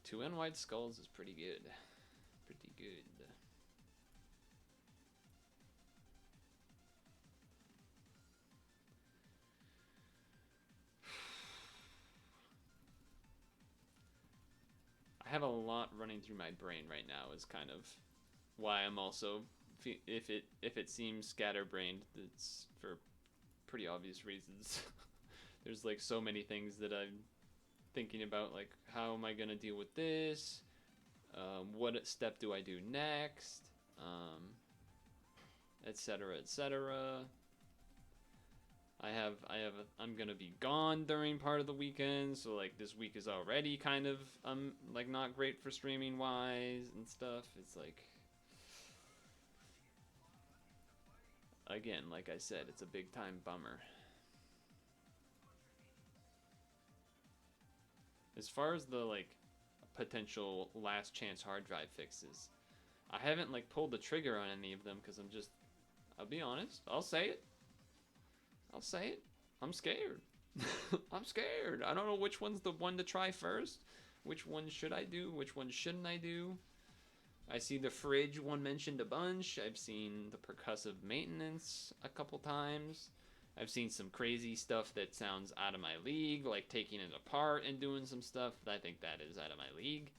[SPEAKER 1] Two N-Wide Skulls is pretty good. Pretty good. I have a lot running through my brain right now is kind of why I'm also, if it seems scatterbrained, it's for pretty obvious reasons. There's like so many things that I'm thinking about, like how am I gonna deal with this? What step do I do next? Etc. etc. I'm gonna be gone during part of the weekend, so like this week is already kind of like not great for streaming wise and stuff. It's like, again, like I said, it's a big time bummer. As far as the like potential last chance hard drive fixes. I haven't like pulled the trigger on any of them because I'll be honest. I'll say it. I'm scared. I'm scared. I don't know which one's the one to try first. Which one should I do? Which one shouldn't I do? I see the fridge one mentioned a bunch. I've seen the percussive maintenance a couple times. I've seen some crazy stuff that sounds out of my league, like taking it apart and doing some stuff. I think that is out of my league.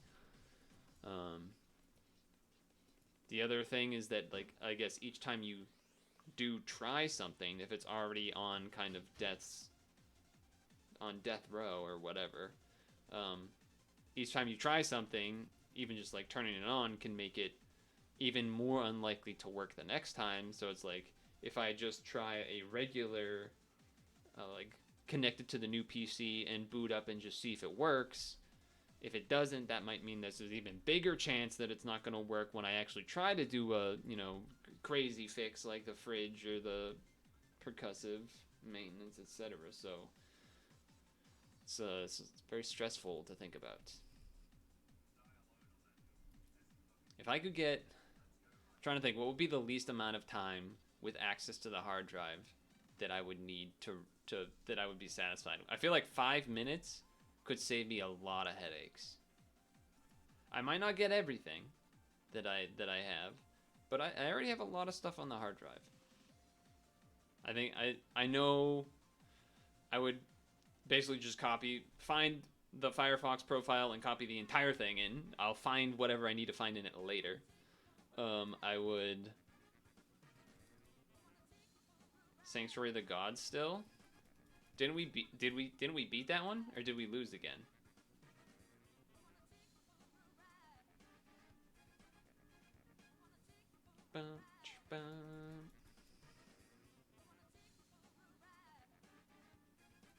[SPEAKER 1] The other thing is that, like, I guess each time you do try something, if it's already on kind of death row or whatever, each time you try something, even just like turning it on can make it even more unlikely to work the next time. So it's like, if I just try a regular, like, connect it to the new PC and boot up and just see if it works, if it doesn't, that might mean there's an even bigger chance that it's not going to work when I actually try to do a, crazy fix like the fridge or the percussive maintenance, etc. So it's very stressful to think about. If I could get, I'm trying to think, what would be the least amount of time with access to the hard drive that I would need to that I would be satisfied with? I feel like 5 minutes could save me a lot of headaches. I might not get everything that I have, but I already have a lot of stuff on the hard drive. I think I know I would basically just find the Firefox profile and copy the entire thing in. I'll find whatever I need to find in it later. I would Sanctuary of the Gods still. Didn't we beat that one, or did we lose again?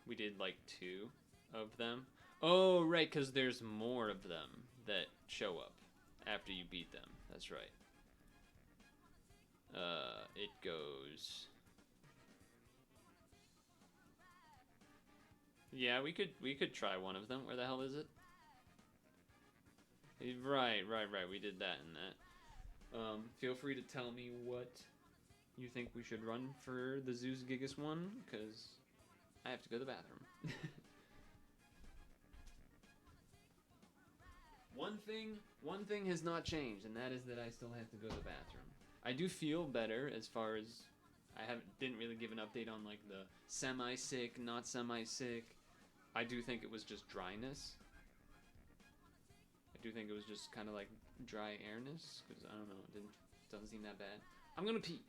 [SPEAKER 1] We did like 2 of them. Oh, right, because there's more of them that show up after you beat them. That's right. It goes... Yeah, we could try one of them. Where the hell is it? Right. We did that and that. Feel free to tell me what you think we should run for the Zeus Gigas one, because I have to go to the bathroom. One thing has not changed, and that is that I still have to go to the bathroom. I do feel better as far as didn't really give an update on like the semi-sick, not semi-sick. I do think it was just dryness. I do think it was just kind of like dry airness, because I don't know, it doesn't seem that bad. I'm gonna pee.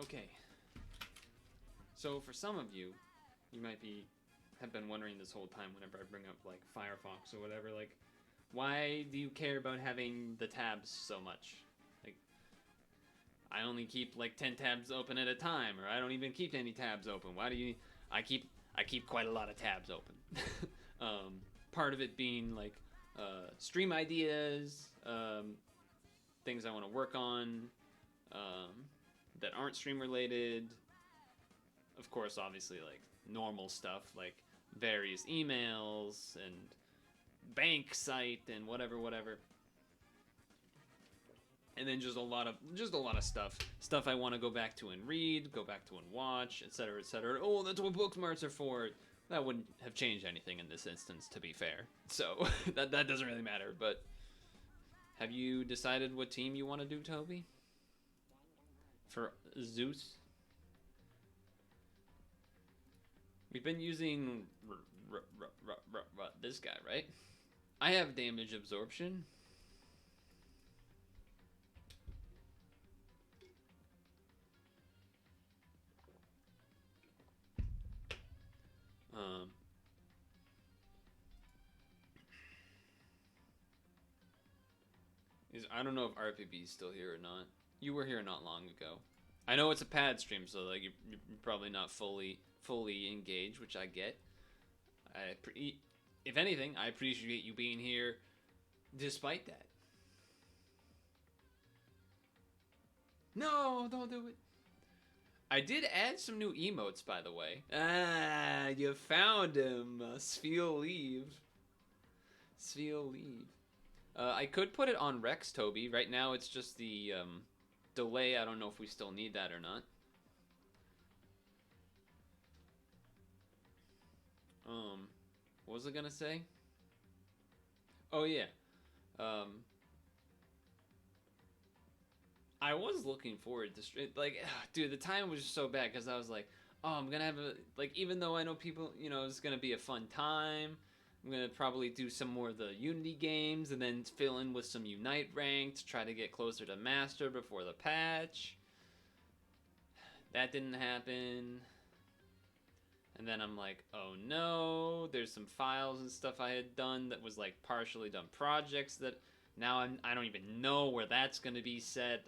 [SPEAKER 1] Okay. So for some of you, you might have been wondering this whole time whenever I bring up like Firefox or whatever, like, why do you care about having the tabs so much? Like, I only keep like 10 tabs open at a time, or I don't even keep any tabs open. Why do you? I keep quite a lot of tabs open. Part of it being like stream ideas, things I want to work on. That aren't stream related. Of course, obviously, like normal stuff like various emails and bank site and whatever. And then just a lot of stuff I want to go back to and read, go back to and watch, etc., etc. Oh, that's what bookmarks are for. That wouldn't have changed anything in this instance, to be fair. So that doesn't really matter. But have you decided what team you want to do, Toby? For Zeus? We've been using this guy, right? I have damage absorption. Um, I don't know if RPB is still here or not. You were here not long ago. I know it's a pad stream, so like you're probably not fully engaged, which I get. If anything, I appreciate you being here, despite that. No, don't do it. I did add some new emotes, by the way. Ah, you found him. Sfeel leave. Sfeel leave. I could put it on Rex, Toby. Right now it's just the delay. I don't know if we still need that or not. What was I gonna say? Oh yeah. I was looking forward to like, dude, the time was just so bad because I was like, oh, I'm gonna have a like, even though I know people, you know, it's gonna be a fun time. I'm gonna probably do some more of the Unity games and then fill in with some Unite rank to try to get closer to Master before the patch. That didn't happen. And then I'm like, oh no, there's some files and stuff I had done that was like partially done projects that now I don't even know where that's going to be set.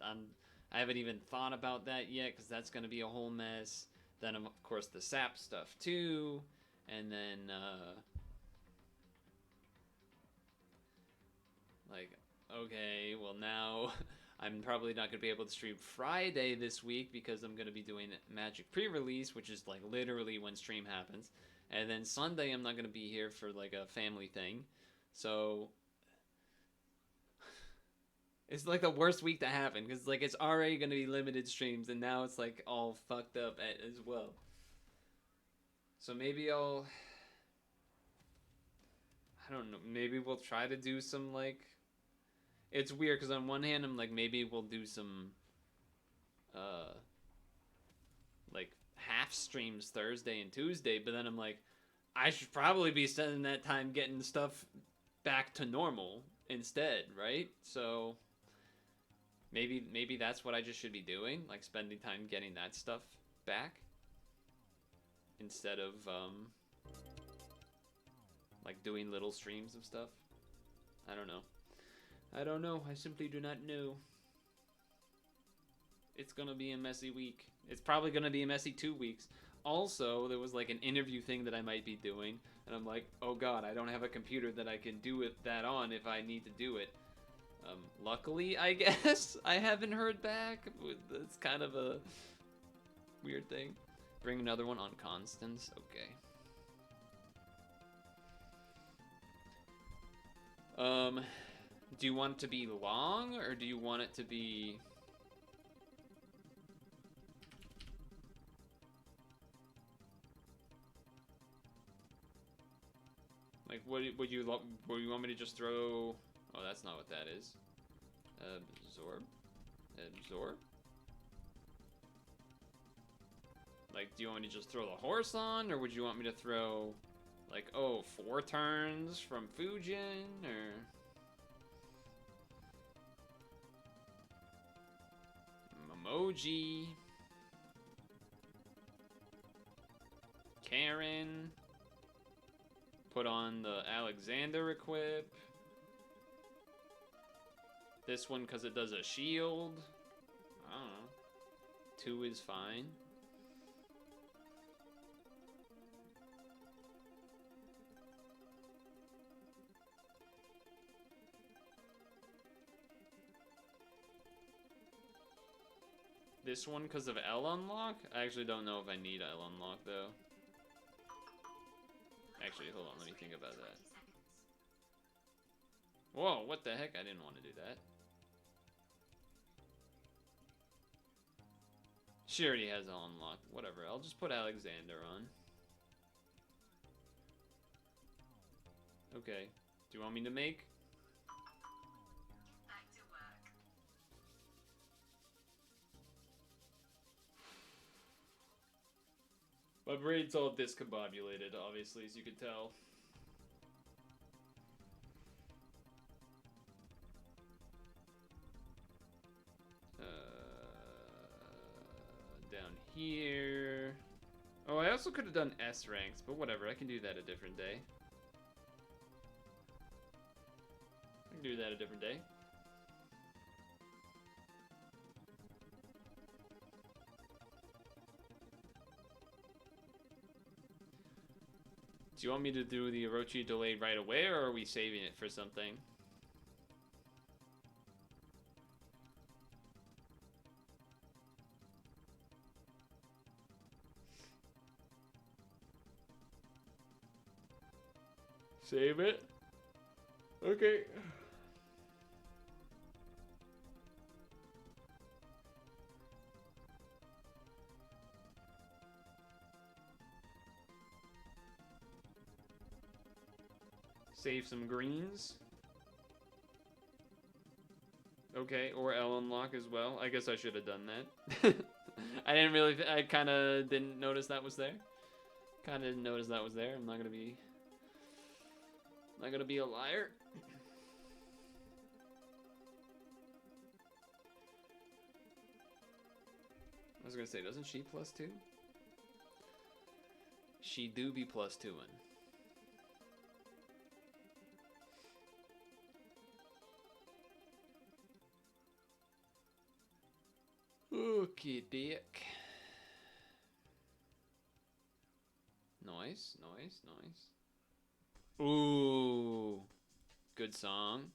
[SPEAKER 1] I haven't even thought about that yet because that's going to be a whole mess. Then, of course, the SAP stuff too. And then, like, okay, well now I'm probably not going to be able to stream Friday this week because I'm going to be doing Magic pre-release, which is like literally when stream happens. And then Sunday I'm not going to be here for like a family thing. So it's like the worst week to happen because like it's already going to be limited streams and now it's like all fucked up as well. So maybe I don't know, maybe we'll try to do some like, it's weird because on one hand I'm like maybe we'll do some like half streams Thursday and Tuesday, but then I'm like I should probably be spending that time getting stuff back to normal instead, right? So maybe that's what I just should be doing, like spending time getting that stuff back instead of like doing little streams of stuff. I don't know. I simply do not know. It's gonna be a messy week. It's probably gonna be a messy 2 weeks. Also, there was like an interview thing that I might be doing, and I'm like, oh god, I don't have a computer that I can do that on if I need to do it. Luckily, I guess, I haven't heard back. It's kind of a weird thing. Bring another one on Constance? Okay. Do you want it to be long, or do you want it to be... like, would you want me to just throw... Oh, that's not what that is. Absorb? Like, do you want me to just throw the horse on, or would you want me to throw, like, oh, 4 turns from Fujin, or... Emoji. Karen. Put on the Alexander equip. This one because it does a shield. I don't know. 2 is fine. This one because of L unlock? I actually don't know if I need L unlock though. Actually, hold on, let me think about that. Whoa, what the heck? I didn't want to do that. She already has L unlock. Whatever, I'll just put Alexander on. Okay. Do you want me to make?
[SPEAKER 2] Back to work.
[SPEAKER 1] My brain's all discombobulated, obviously, as you can tell. Down here. Oh, I also could have done S ranks, but whatever. I can do that a different day. I can do that a different day. Do you want me to do the Orochi delay right away, or are we saving it for something? Save it? Okay. Save some greens. Okay, or L unlock as well. I guess I should have done that. I didn't really, I kind of didn't notice that was there. Kind of didn't notice that was there. I'm not gonna be a liar. I was gonna say, doesn't she +2? She do be +2-ing. Okay, dick. Nice, nice, nice. Ooh, good song.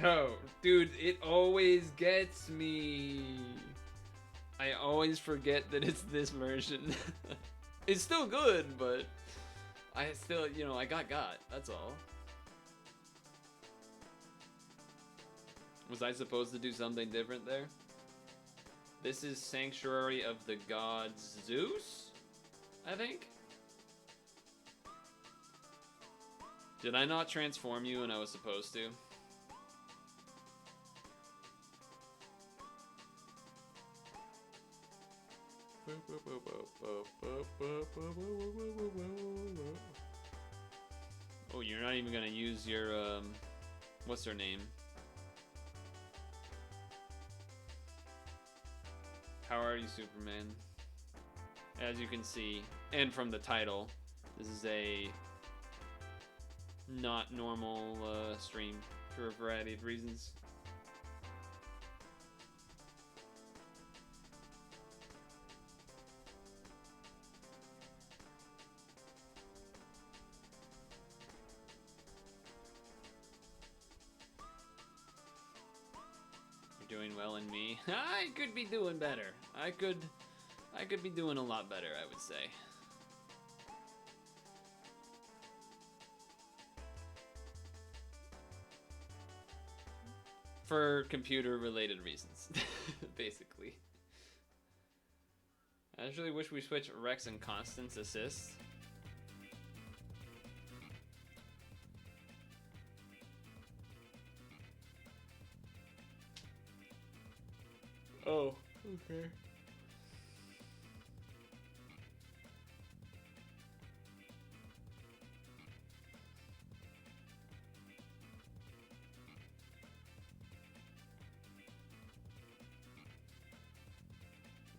[SPEAKER 1] Oh, dude, it always gets me. I always forget that it's this version. It's still good, but I still, you know, I got. That's all. Was I supposed to do something different there? This is Sanctuary of the Gods Zeus, I think? Did I not transform you when I was supposed to? Oh, you're not even gonna use your, what's her name? How are you, Superman? As you can see, and from the title, this is a not normal stream for a variety of reasons. You're doing well in me. I could be doing better. I could be doing a lot better, I would say. For computer-related reasons, basically. I actually wish we switched Rex and Constance assists. Oh, okay.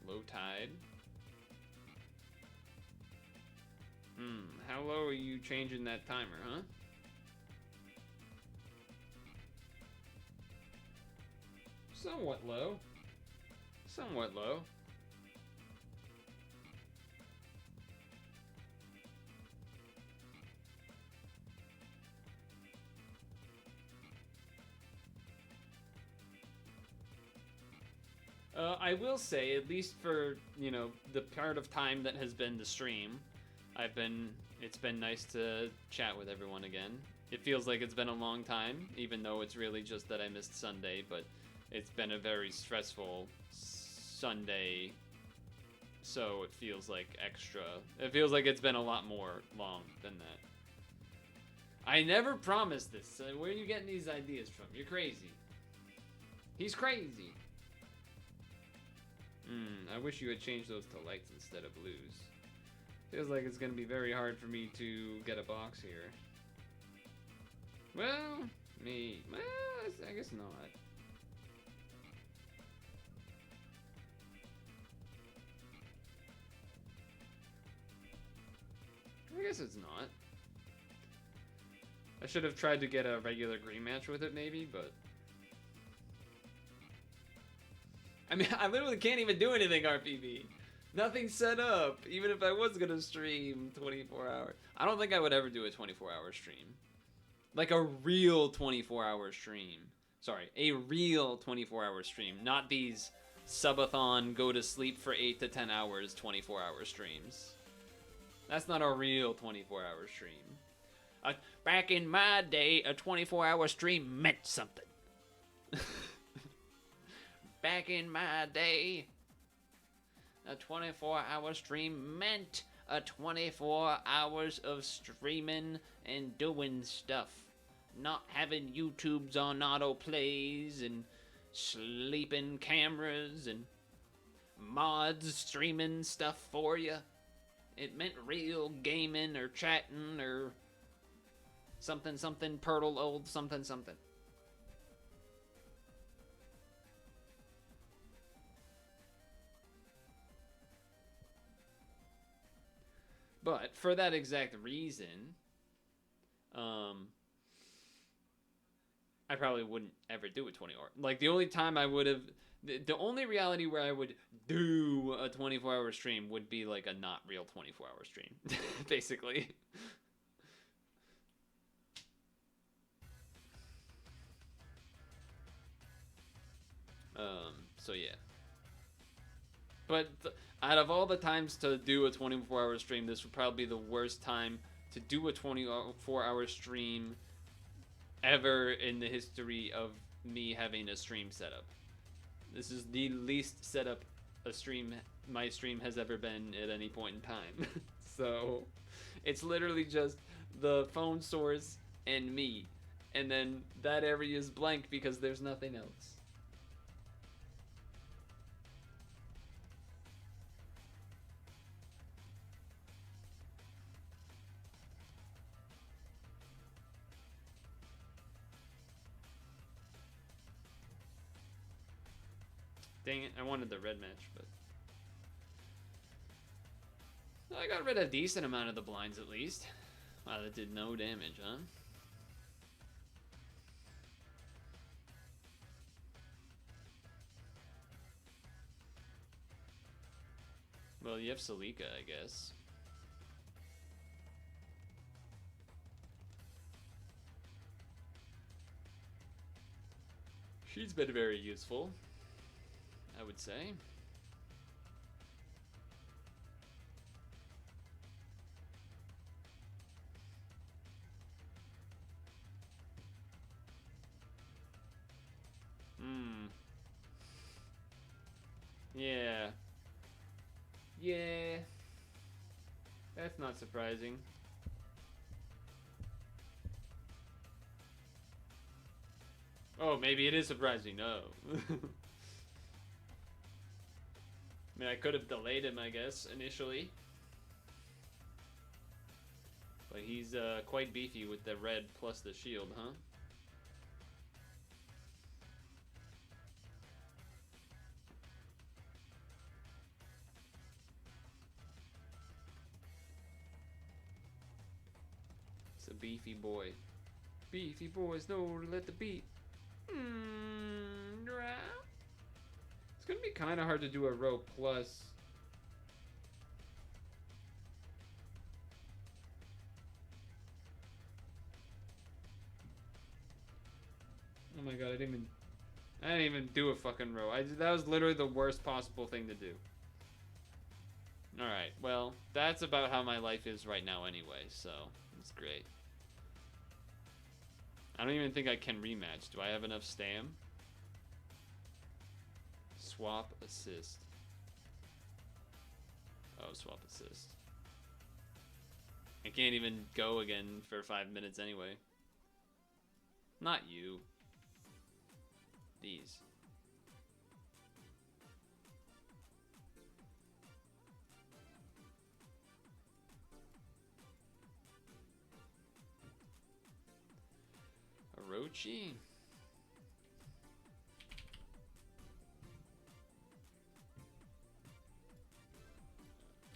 [SPEAKER 1] Low tide. How low are you changing that timer, huh? Somewhat low. Somewhat low. I will say, at least for, you know, the part of time that has been the stream, it's been nice to chat with everyone again. It feels like it's been a long time, even though it's really just that I missed Sunday, but it's been a very stressful Sunday So it feels like extra. It feels like it's been a lot more long than that. I never promised this. Where are you getting these ideas from? You're crazy. He's crazy. I wish you had changed those to lights instead of blues. Feels like it's gonna be very hard for me to get a box here. Well, I guess not. I guess it's not. I should have tried to get a regular green match with it maybe, but... I mean, I literally can't even do anything RPB. Nothing's set up, even if I was gonna stream 24 hours. I don't think I would ever do a 24-hour stream. Like a real 24-hour stream. Sorry, a real 24-hour stream. Not these subathon, go to sleep for 8 to 10 hours, 24-hour streams. That's not a real 24-hour stream. Back in my day, a 24-hour stream meant something. Back in my day, a 24-hour stream meant a 24 hours of streaming and doing stuff. Not having YouTubes on autoplays and sleeping cameras and mods streaming stuff for you. It meant real gaming or chatting or something something Purtle old something something. But for that exact reason, I probably wouldn't ever do a 20 hour. Like the only time I would have, the only reality where I would do a 24-hour stream would be like a not real 24-hour stream, basically. So yeah. But out of all the times to do a 24-hour stream, this would probably be the worst time to do a 24-hour stream ever in the history of me having a stream setup. This is the least setup my stream has ever been at any point in time. So it's literally just the phone source and me, and then that area is blank because there's nothing else. Dang it, I wanted the red match, but... I got rid of a decent amount of the blinds at least. Wow, that did no damage, huh? Well, you have Salika, I guess. She's been very useful, I would say. Yeah. Yeah. That's not surprising. Oh, maybe it is surprising. No. I mean, I could have delayed him, I guess, initially. But he's quite beefy with the red plus the shield, huh? It's a beefy boy. Beefy boys know to let the beat. It's gonna be kind of hard to do a row plus. Oh my god, I didn't even do a fucking row. That was literally the worst possible thing to do. Alright, well, that's about how my life is right now anyway, so it's great. I don't even think I can rematch. Do I have enough stam? Swap assist. Oh, swap assist. I can't even go again for 5 minutes anyway. Not you. These. Orochi.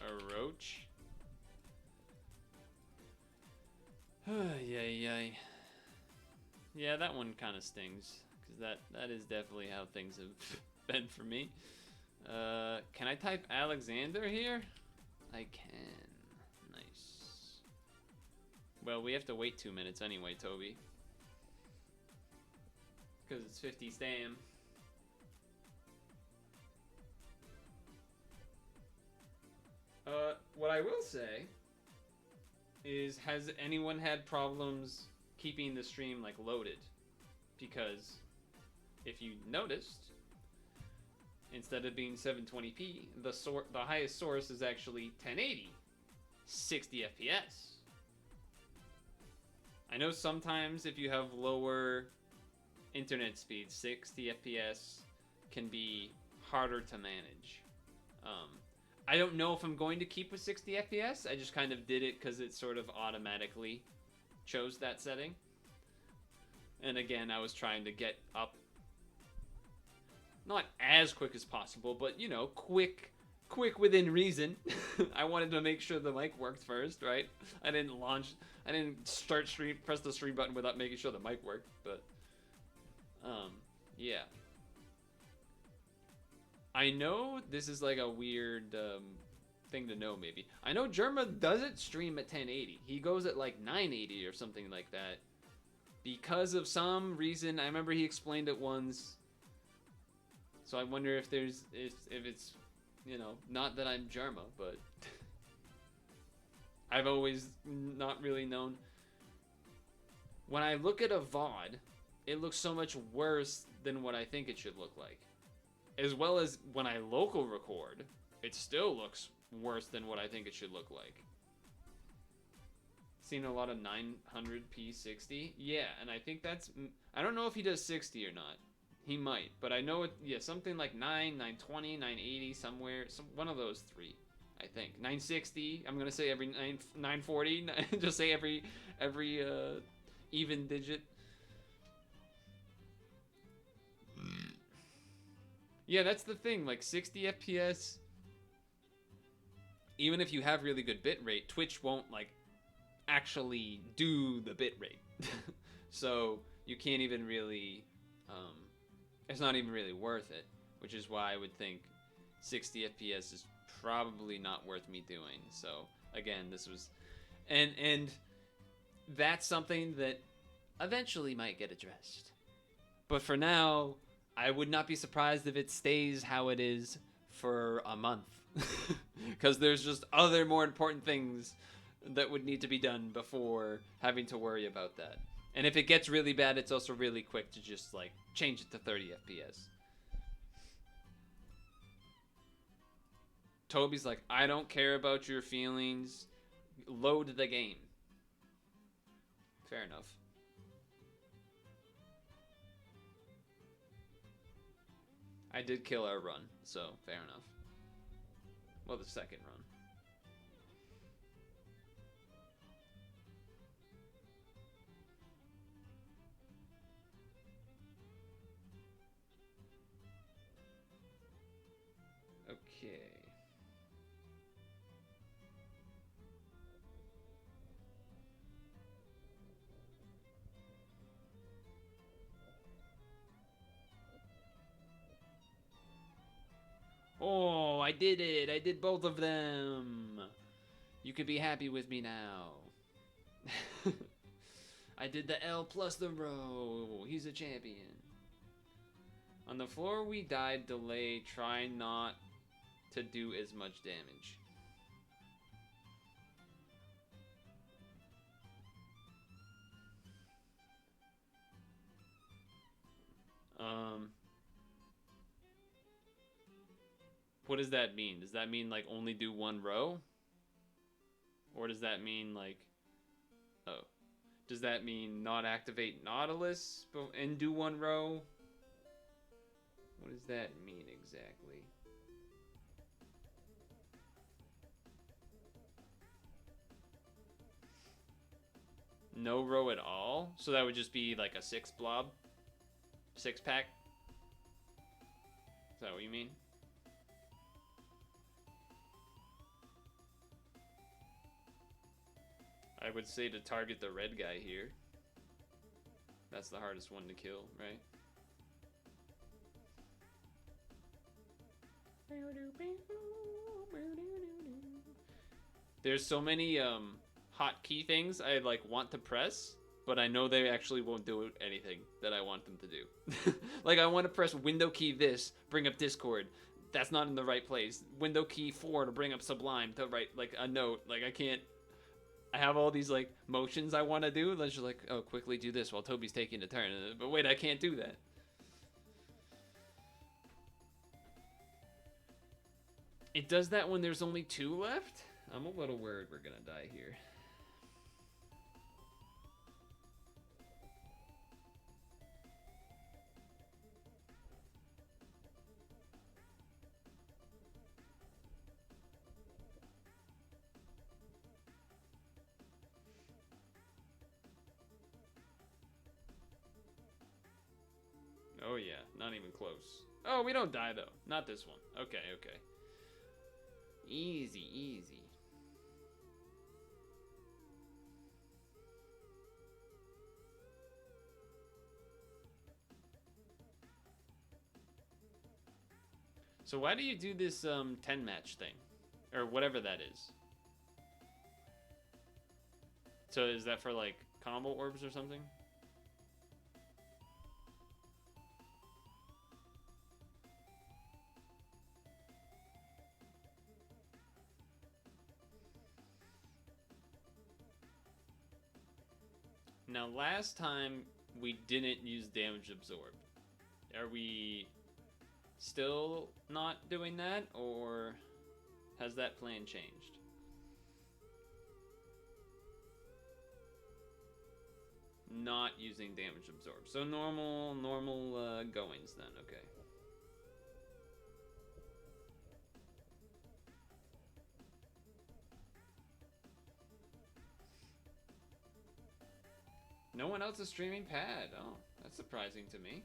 [SPEAKER 1] Orochi. Yay. Yeah, that one kind of stings. Because that is definitely how things have been for me. Can I type Alexander here? I can. Nice. Well, we have to wait 2 minutes anyway, Toby. Because it's 50 stam. What I will say is, has anyone had problems keeping the stream like loaded? Because if you noticed, instead of being 720p, the highest source is actually 1080, 60 FPS. I know sometimes if you have lower internet speed, 60 FPS can be harder to manage. I don't know if I'm going to keep with 60 FPS. I just kind of did it because it sort of automatically chose that setting. And again, I was trying to get up, not as quick as possible, but you know, quick within reason. I wanted to make sure the mic worked first, right? I didn't press the stream button without making sure the mic worked, but yeah. I know this is like a weird thing to know, maybe. I know Germa doesn't stream at 1080. He goes at like 980 or something like that. Because of some reason, I remember he explained it once. So I wonder if it's, you know, not that I'm Germa, but I've always not really known. When I look at a VOD, it looks so much worse than what I think it should look like. As well as when I local record, it still looks worse than what I think it should look like. Seen a lot of 900p 60. Yeah, and I think that's... I don't know if he does 60 or not. He might, but I know it... Yeah, something like 920, 980, somewhere. One of those three, I think. 960, I'm going to say every 940. Just say every even digit. Yeah, that's the thing. Like 60 FPS, even if you have really good bitrate, Twitch won't like actually do the bitrate. So you can't even really, it's not even really worth it, which is why I would think 60 FPS is probably not worth me doing. So again, this was, and that's something that eventually might get addressed. But for now, I would not be surprised if it stays how it is for a month. Because there's just other more important things that would need to be done before having to worry about that. And if it gets really bad, it's also really quick to just like change it to 30 FPS. Toby's like, I don't care about your feelings. Load the game. Fair enough. I did kill our run, so fair enough. Well, the second run. Okay. Oh, I did it! I did both of them! You could be happy with me now. I did the L plus the row. He's a champion. On the floor we died, delay, try not to do as much damage. what does that mean? Does that mean like only do one row? Or does that mean like, oh, does that mean not activate Nautilus and do one row? What does that mean exactly? No row at all? So that would just be like a 6 blob? 6 pack? Is that what you mean? I would say to target the red guy here. That's the hardest one to kill, right? There's so many hotkey things I like want to press, but I know they actually won't do anything that I want them to do. Like I want to press window key this, bring up Discord. That's not in the right place. Window key 4 to bring up Sublime to write like a note. Like I can't. I have all these like motions I want to do. And it's just like, oh, quickly do this while Toby's taking a turn. But wait, I can't do that. It does that when there's only 2 left? I'm a little worried we're gonna die here. Oh yeah, not even close. Oh, we don't die though. Not this one. Okay, okay. Easy, easy. So why do you do this 10 match thing? Or whatever that is. So is that for like combo orbs or something? Now last time we didn't use damage absorb. Are we still not doing that, or has that plan changed? Not using damage absorb. So normal goings then, okay. No one else is streaming pad. Oh, that's surprising to me.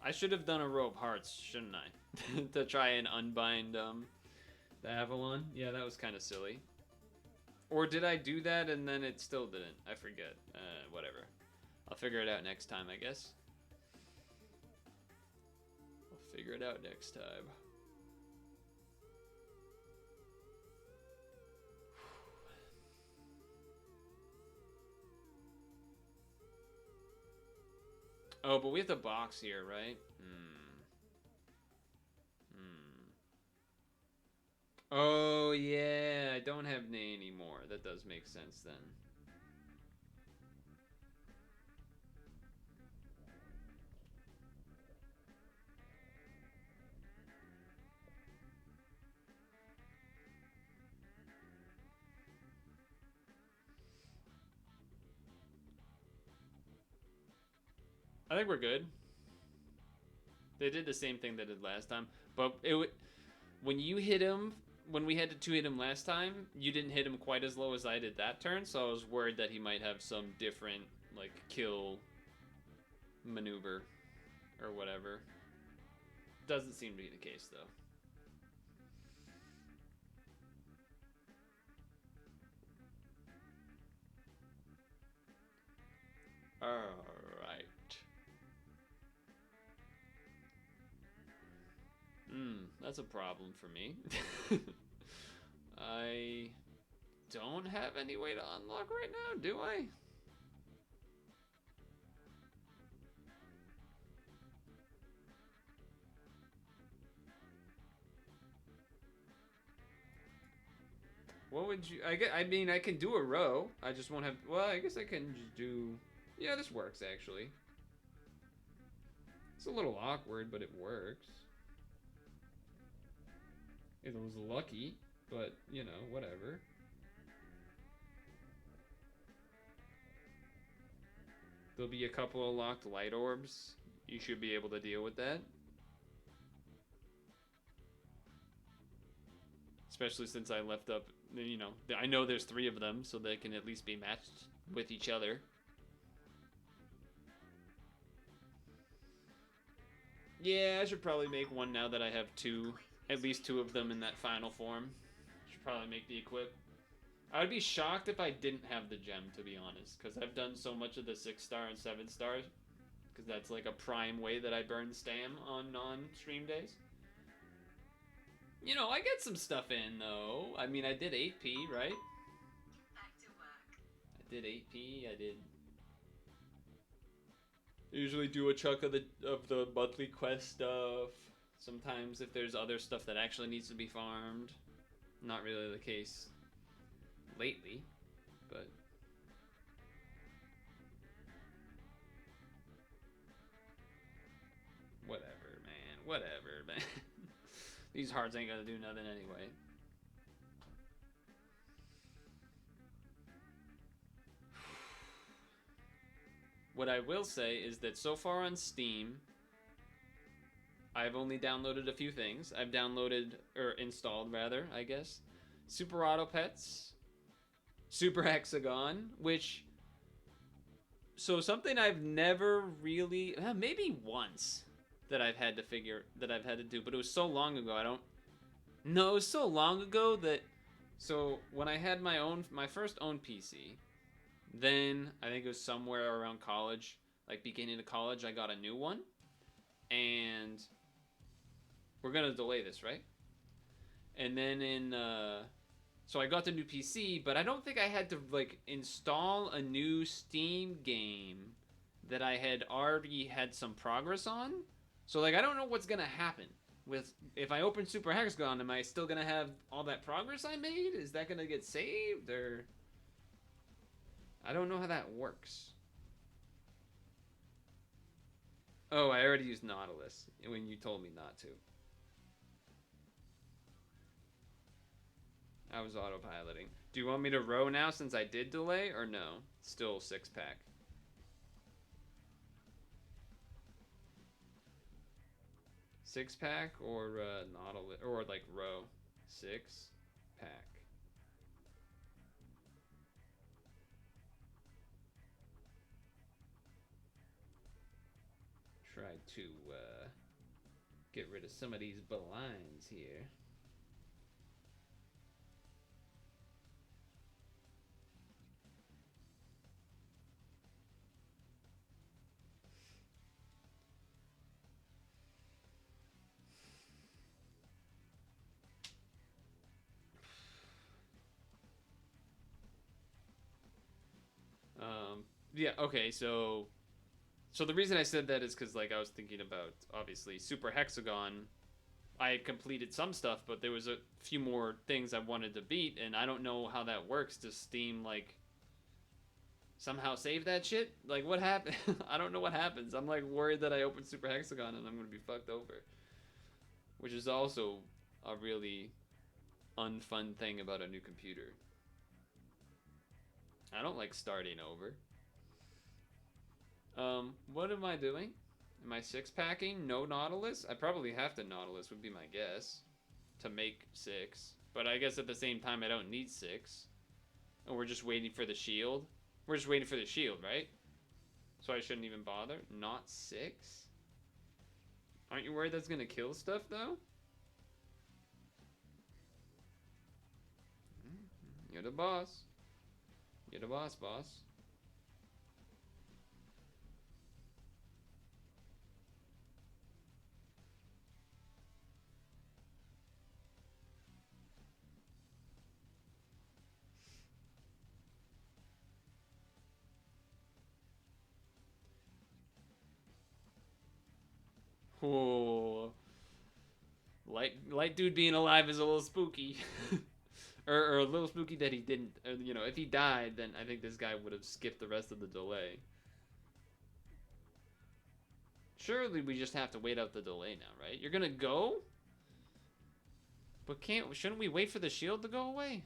[SPEAKER 1] I should have done a row of hearts, shouldn't I? To try and unbind the Avalon. Yeah, that was kind of silly. Or did I do that and then it still didn't? I forget. Whatever. I'll figure it out next time, I guess. I'll figure it out next time. Oh, but we have the box here, right? Oh, yeah. I don't have Nay anymore. That does make sense then. I think we're good. They did the same thing they did last time, but when you hit him, when we had to 2-hit him last time, you didn't hit him quite as low as I did that turn, so I was worried that he might have some different like kill maneuver or whatever. Doesn't seem to be the case though. Alright. That's a problem for me. I don't have any way to unlock right now, do I? What would you? I mean, I can do a row. I just won't have. Well, I guess I can just do. Yeah, this works actually. It's a little awkward, but it works. It was lucky, but you know, whatever. There'll be a couple of locked light orbs. You should be able to deal with that. Especially since I left up, you know, I know there's 3 of them, so they can at least be matched with each other. Yeah, I should probably make one now that I have 2, at least 2 of them in that final form. Should probably make the equip. I would be shocked if I didn't have the gem, to be honest, because I've done so much of the 6-star and 7-stars, because that's like a prime way that I burn stam on non-stream days. You know, I get some stuff in, though. I mean, I did 8p, right?
[SPEAKER 2] Back to work.
[SPEAKER 1] I did 8p, I did... I usually do a chunk of the monthly quest stuff. Sometimes if there's other stuff that actually needs to be farmed. Not really the case lately, but... Whatever, man. Whatever, man. These hearts ain't gonna do nothing anyway. What I will say is that so far on Steam, I've only downloaded a few things. I've downloaded, or installed rather, I guess, Super Auto Pets, Super Hexagon, which... So something I've never really... maybe once that I've had to do, but it was so long ago, I don't... No, it was so long ago that... So, when I had my first own PC, then, I think it was somewhere around college, like beginning of college, I got a new one, and... We're gonna delay this, right? And then so I got the new PC, but I don't think I had to, like, install a new Steam game that I had already had some progress on. So, like, I don't know what's gonna happen with... If I open Super Hexagon, am I still gonna have all that progress I made? Is that gonna get saved, or... I don't know how that works. Oh, I already used Nautilus when you told me not to. I was autopiloting. Do you want me to row now since I did delay, or no? Still 6-pack. Six-pack or Nautilus, or like row. 6-pack. Try to get rid of some of these blinds here. Yeah, okay, so the reason I said that is because, like, I was thinking about, obviously, Super Hexagon. I had completed some stuff, but there was a few more things I wanted to beat, and I don't know how that works. Does Steam, like, somehow save that shit? Like, what happened? I don't know what happens. I'm, like, worried that I open Super Hexagon and I'm gonna be fucked over. Which is also a really unfun thing about a new computer. I don't like starting over. What am I doing? Am I 6-packing? No Nautilus? I probably have to Nautilus, would be my guess, to make 6. But I guess at the same time, I don't need 6. And we're just waiting for the shield. We're just waiting for the shield, right? So I shouldn't even bother? Not 6? Aren't you worried that's gonna kill stuff, though? You're the boss. You're the boss, boss. Oh, light dude being alive is a little spooky. Or a little spooky that he didn't. You know, if he died, then I think this guy would have skipped the rest of the delay. Surely we just have to wait out the delay now, right? You're gonna go? But shouldn't we wait for the shield to go away?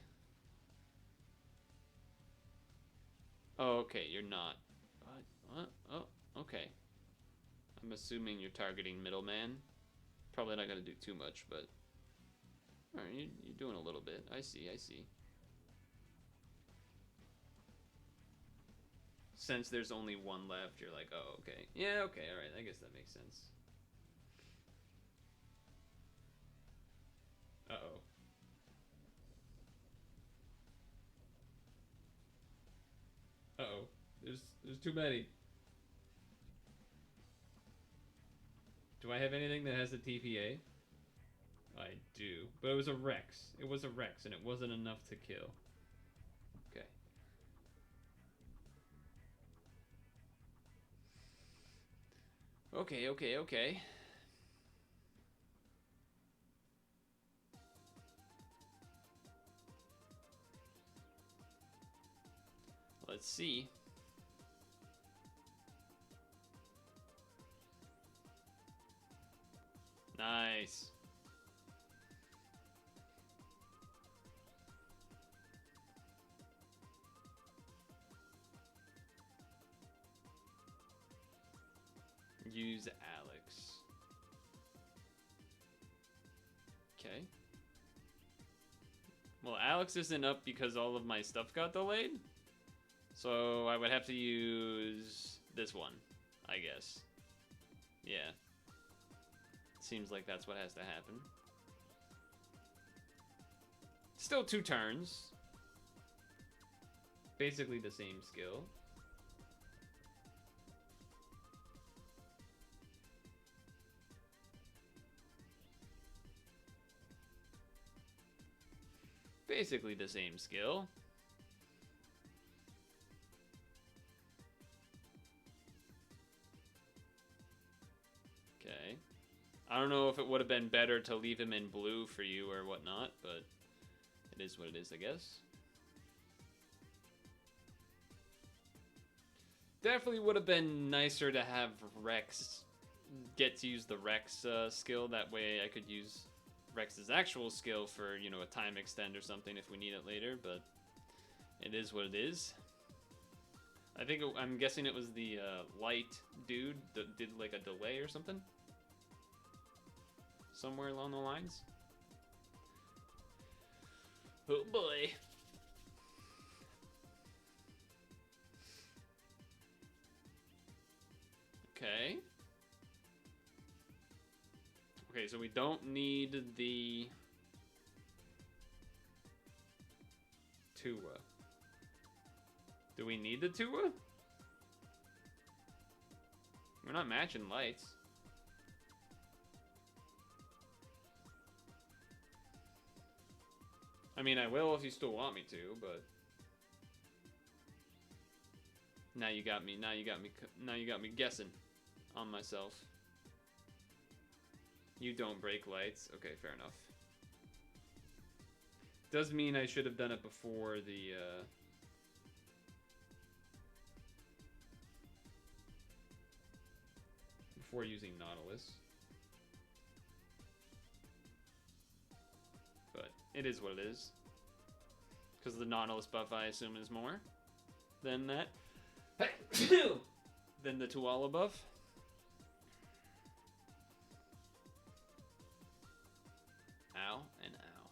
[SPEAKER 1] Oh, okay, you're not. What? Oh, okay. I'm assuming you're targeting middleman. Probably not gonna do too much, but... Alright, you're doing a little bit. I see. Since there's only one left, you're like, oh, okay. Yeah, okay, alright, I guess that makes sense. Uh-oh. Uh-oh. There's too many. Do I have anything that has a TPA? I do. But it was a Rex. It was a Rex, and it wasn't enough to kill. Okay. Okay. Let's see. Nice. Use Alex. Okay. Well, Alex isn't up because all of my stuff got delayed. So I would have to use this one, I guess. Yeah. Seems like that's what has to happen. Still 2 turns. Basically the same skill. Basically the same skill. Okay. I don't know if it would have been better to leave him in blue for you or whatnot, but it is what it is, I guess. Definitely would have been nicer to have Rex get to use the Rex skill. That way I could use Rex's actual skill for, you know, a time extend or something if we need it later, but it is what it is. I'm guessing it was the light dude that did like a delay or something. Somewhere along the lines. Oh boy. Okay. Okay, so we don't need the Tua. Do we need the Tua? We're not matching lights. I mean, I will if you still want me to, but now you got me guessing on myself. You don't break lights. Okay, fair enough. Does mean I should have done it before the before using Nautilus. But it is what it is. Because the Nautilus buff, I assume, is more than that. Than the Tuala buff. Ow and ow.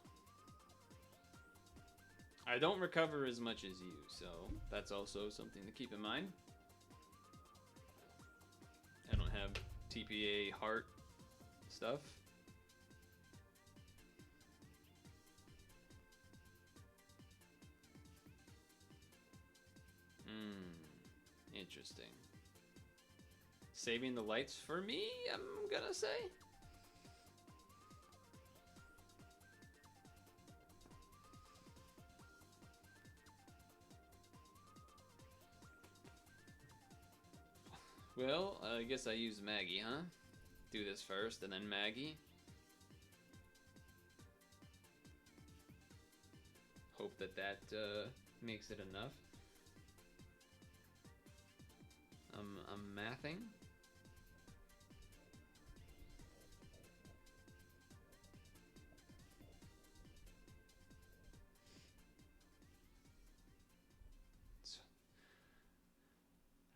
[SPEAKER 1] I don't recover as much as you, so that's also something to keep in mind. I don't have TPA heart stuff. Interesting. Saving the lights for me, I'm gonna say. Well, I guess I use Maggie, huh? Do this first and then Maggie. hope that makes it enough. I'm mathing.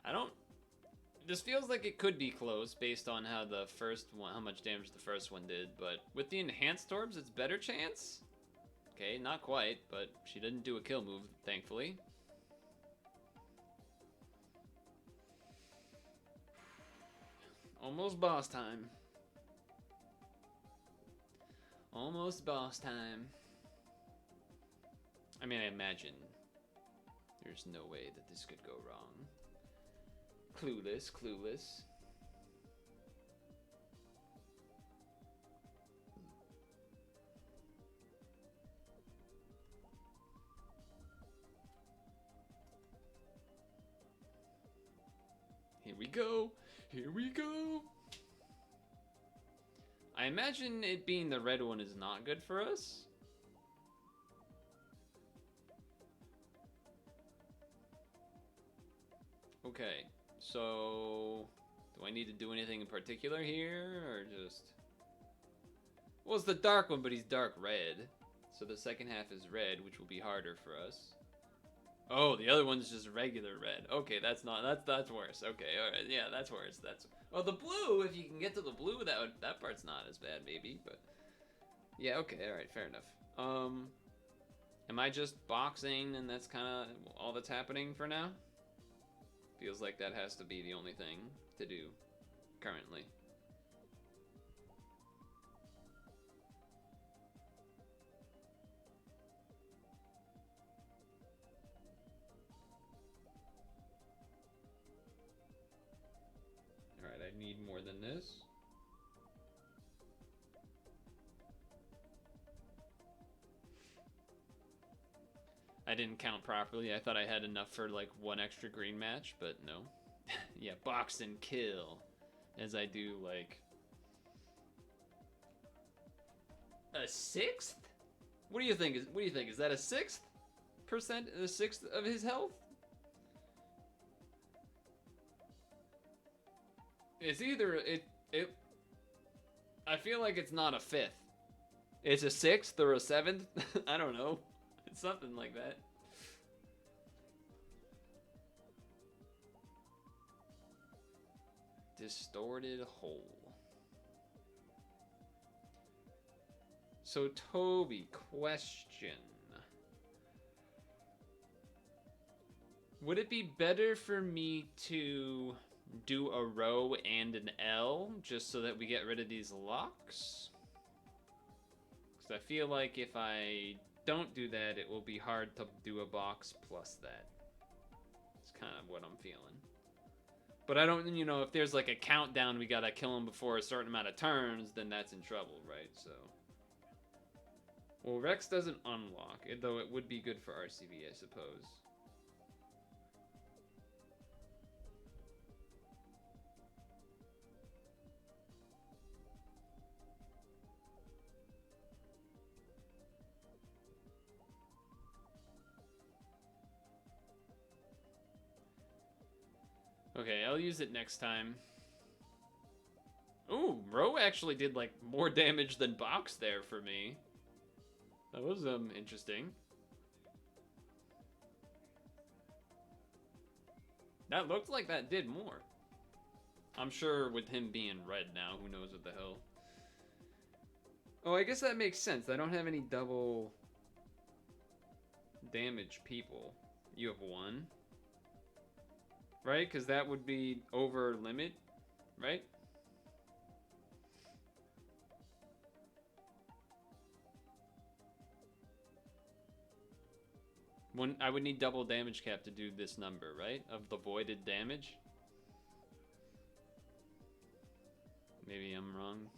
[SPEAKER 1] I don't. This feels like it could be close based on how the first one, how much damage the first one did. But with the enhanced orbs, it's better chance. Okay, not quite, but she didn't do a kill move, thankfully. Almost boss time. Almost boss time. I mean, I imagine there's no way that this could go wrong. Clueless, clueless. Here we go. Here we go. I imagine it being the red one is not good for us. Okay, so do I need to do anything in particular here, or just... Well, it's the dark one, but he's dark red. So the second half is red, which will be harder for us. Oh, the other one's just regular red. Okay, that's worse. Okay, all right, yeah, that's worse. Well, the blue, if you can get to the blue, that part's not as bad, maybe. But yeah, okay, all right, fair enough. Am I just boxing, and that's kind of all that's happening for now? Feels like that has to be the only thing to do currently. Alright, I need more than this. I didn't count properly. I thought I had enough for like one extra green match, but no. Yeah, box and kill. As I do like a sixth? What do you think? Is that a 6%? A sixth of his health? It's either I feel like it's not a 5th. It's a 6th or a 7th. I don't know. It's something like that. Distorted hole. So Toby, question. Would it be better for me to do a row and an L just so that we get rid of these locks? Because I feel like if I don't do that, it will be hard to do a box plus that. It's kind of what I'm feeling. But I don't, if there's like a countdown, we gotta kill him before a certain amount of turns, then that's in trouble, right? So. Well, Rex doesn't unlock, though it would be good for RCB, I suppose. Okay, I'll use it next time. Ooh, Ro actually did like more damage than Box there for me. That was interesting. That looked like that did more. I'm sure with him being red now, who knows what the hell. Oh, I guess that makes sense. I don't have any double damage people. You have one. Right? Because that would be over limit, right? I would need double damage cap to do this number, right? Of the voided damage. Maybe I'm wrong.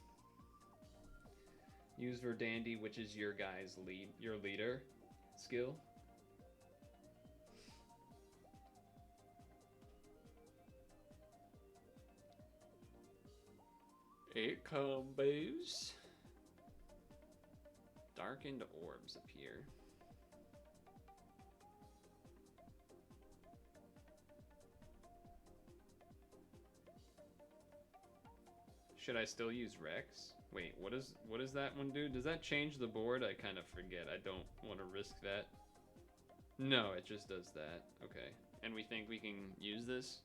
[SPEAKER 1] Use Verdandi, which is your guy's your leader skill. It combos. Darkened orbs appear. Should I still use Rex? Wait, what does that one do? Does that change the board? I kind of forget. I don't want to risk that. No, it just does that. Okay. And we think we can use this?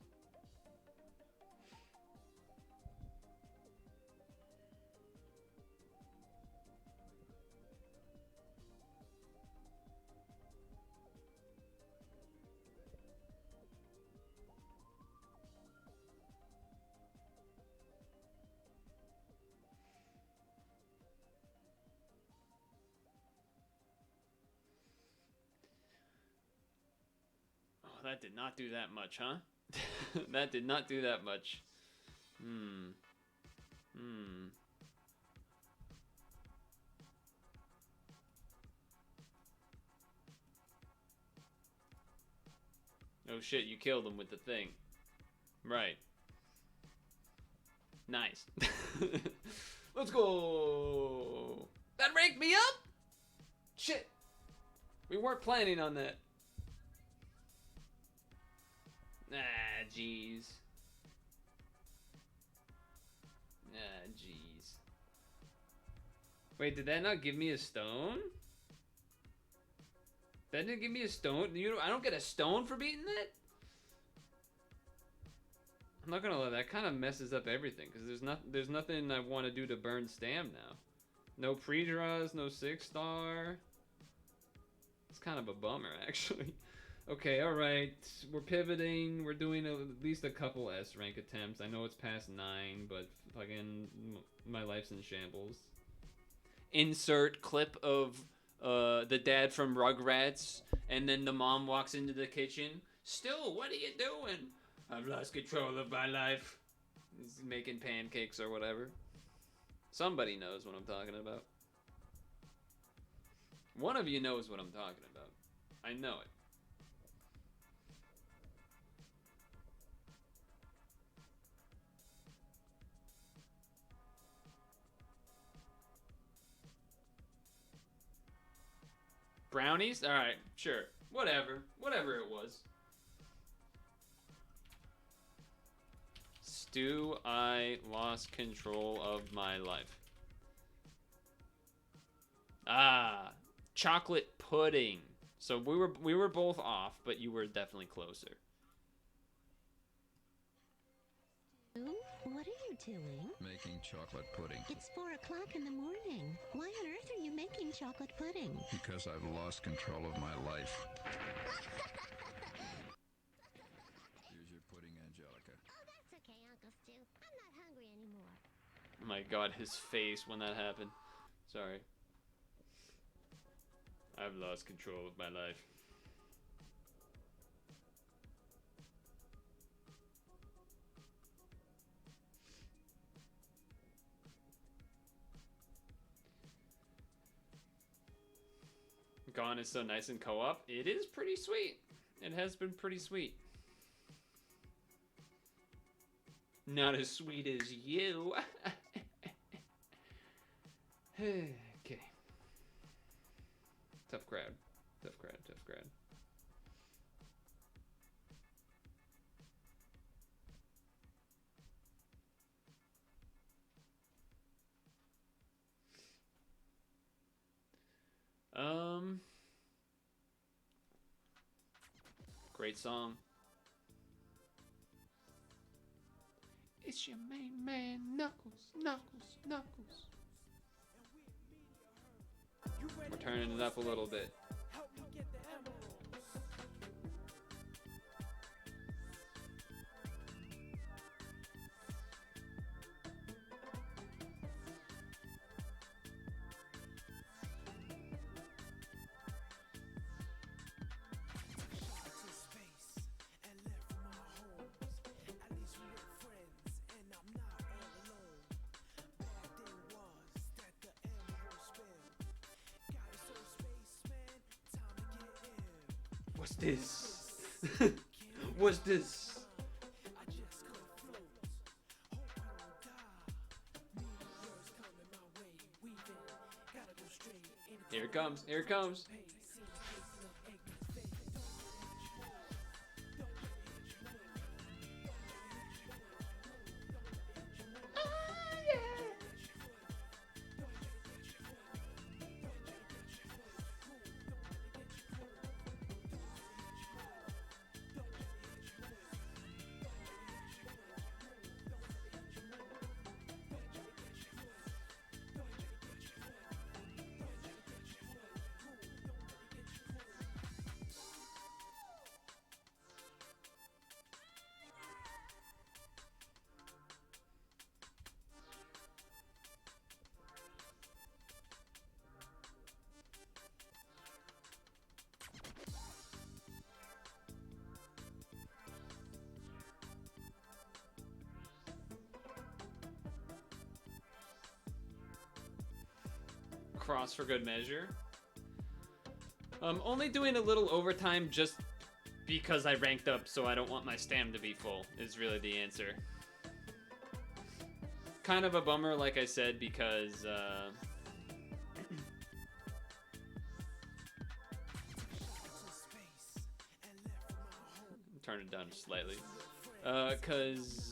[SPEAKER 1] That did not do that much, huh? That did not do that much. Oh shit, you killed him with the thing. Right. Nice. Let's go! That ranked me up? Shit. We weren't planning on that. Ah, jeez. Ah, jeez. Wait, did that not give me a stone? That didn't give me a stone? I don't get a stone for beating that? I'm not gonna lie, that kind of messes up everything, because there's nothing I want to do to burn stam now. No pre-draws, no 6-star. It's kind of a bummer, actually. Okay, alright. We're pivoting. We're doing at least a couple S rank attempts. I know it's past 9, but fucking my life's in shambles. Insert clip of the dad from Rugrats, and then the mom walks into the kitchen. Still, what are you doing? I've lost control of my life. He's making pancakes or whatever. Somebody knows what I'm talking about. One of you knows what I'm talking about. I know it. Brownies? Alright, sure. Whatever. Whatever it was. Stu, I lost control of my life. Ah, chocolate pudding. So we were both off, but you were definitely closer.
[SPEAKER 3] What are you doing?
[SPEAKER 4] Making chocolate pudding.
[SPEAKER 3] It's 4 o'clock in the morning. Why on earth are you making chocolate pudding?
[SPEAKER 4] Because I've lost control of my life. Here's your pudding, Angelica.
[SPEAKER 5] Oh, that's okay, Uncle Stu. I'm not hungry anymore.
[SPEAKER 1] Oh my god, his face when that happened. Sorry. I've lost control of my life. Gone is so nice in co-op. It is pretty sweet. It has been pretty sweet. Not as sweet as you. Okay. Tough crowd. Tough crowd. Tough crowd. Great song. It's your main man, Knuckles, Knuckles, Knuckles. We're turning it up a little bit. What's this? What's this? Here it comes. Here it comes. Oh, yeah. across for good measure. Only doing a little overtime just because I ranked up, so I don't want my stam to be full, is really the answer. Kind of a bummer, like I said, because, turn it down slightly. Cause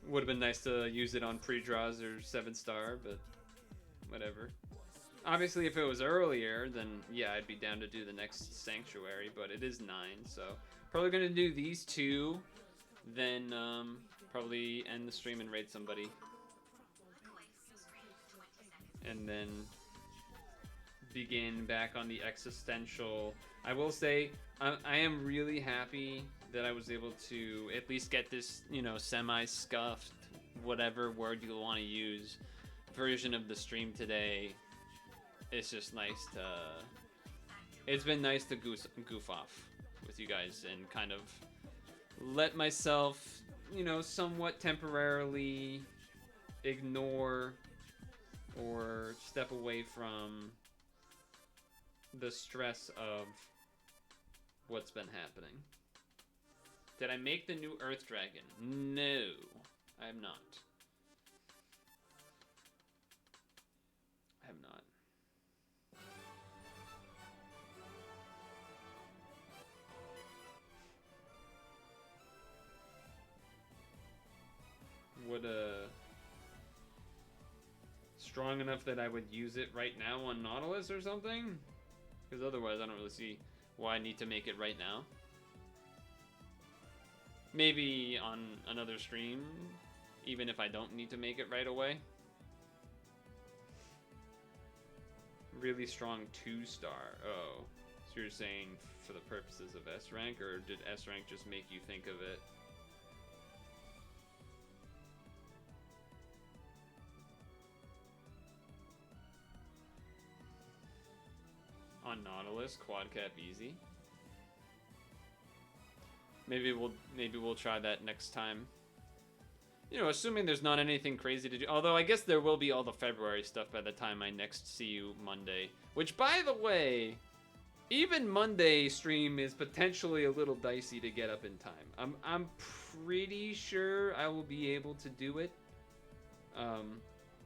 [SPEAKER 1] would have been nice to use it on pre-draws or 7-star, but whatever. Obviously, if it was earlier, then yeah, I'd be down to do the next Sanctuary, but it is 9, so probably gonna do these 2, then probably end the stream and raid somebody. And then begin back on the existential. I will say, I am really happy that I was able to at least get this, you know, semi-scuffed, whatever word you want to use, version of the stream today. It's just nice to... It's been nice to goof off with you guys and kind of let myself, you know, somewhat temporarily ignore or step away from the stress of what's been happening. Did I make the new Earth Dragon? No, I have not. I have not. Would strong enough that I would use it right now on Nautilus or something? Because otherwise I don't really see why I need to make it right now. Maybe on another stream, even if I don't need to make it right away. Really strong 2-star. Oh, so you're saying for the purposes of S rank, or did S rank just make you think of it? On Nautilus, quad cap easy. Maybe we'll try that next time. You know, assuming there's not anything crazy to do. Although I guess there will be all the February stuff by the time I next see you Monday. Which, by the way, even Monday stream is potentially a little dicey to get up in time. I'm pretty sure I will be able to do it.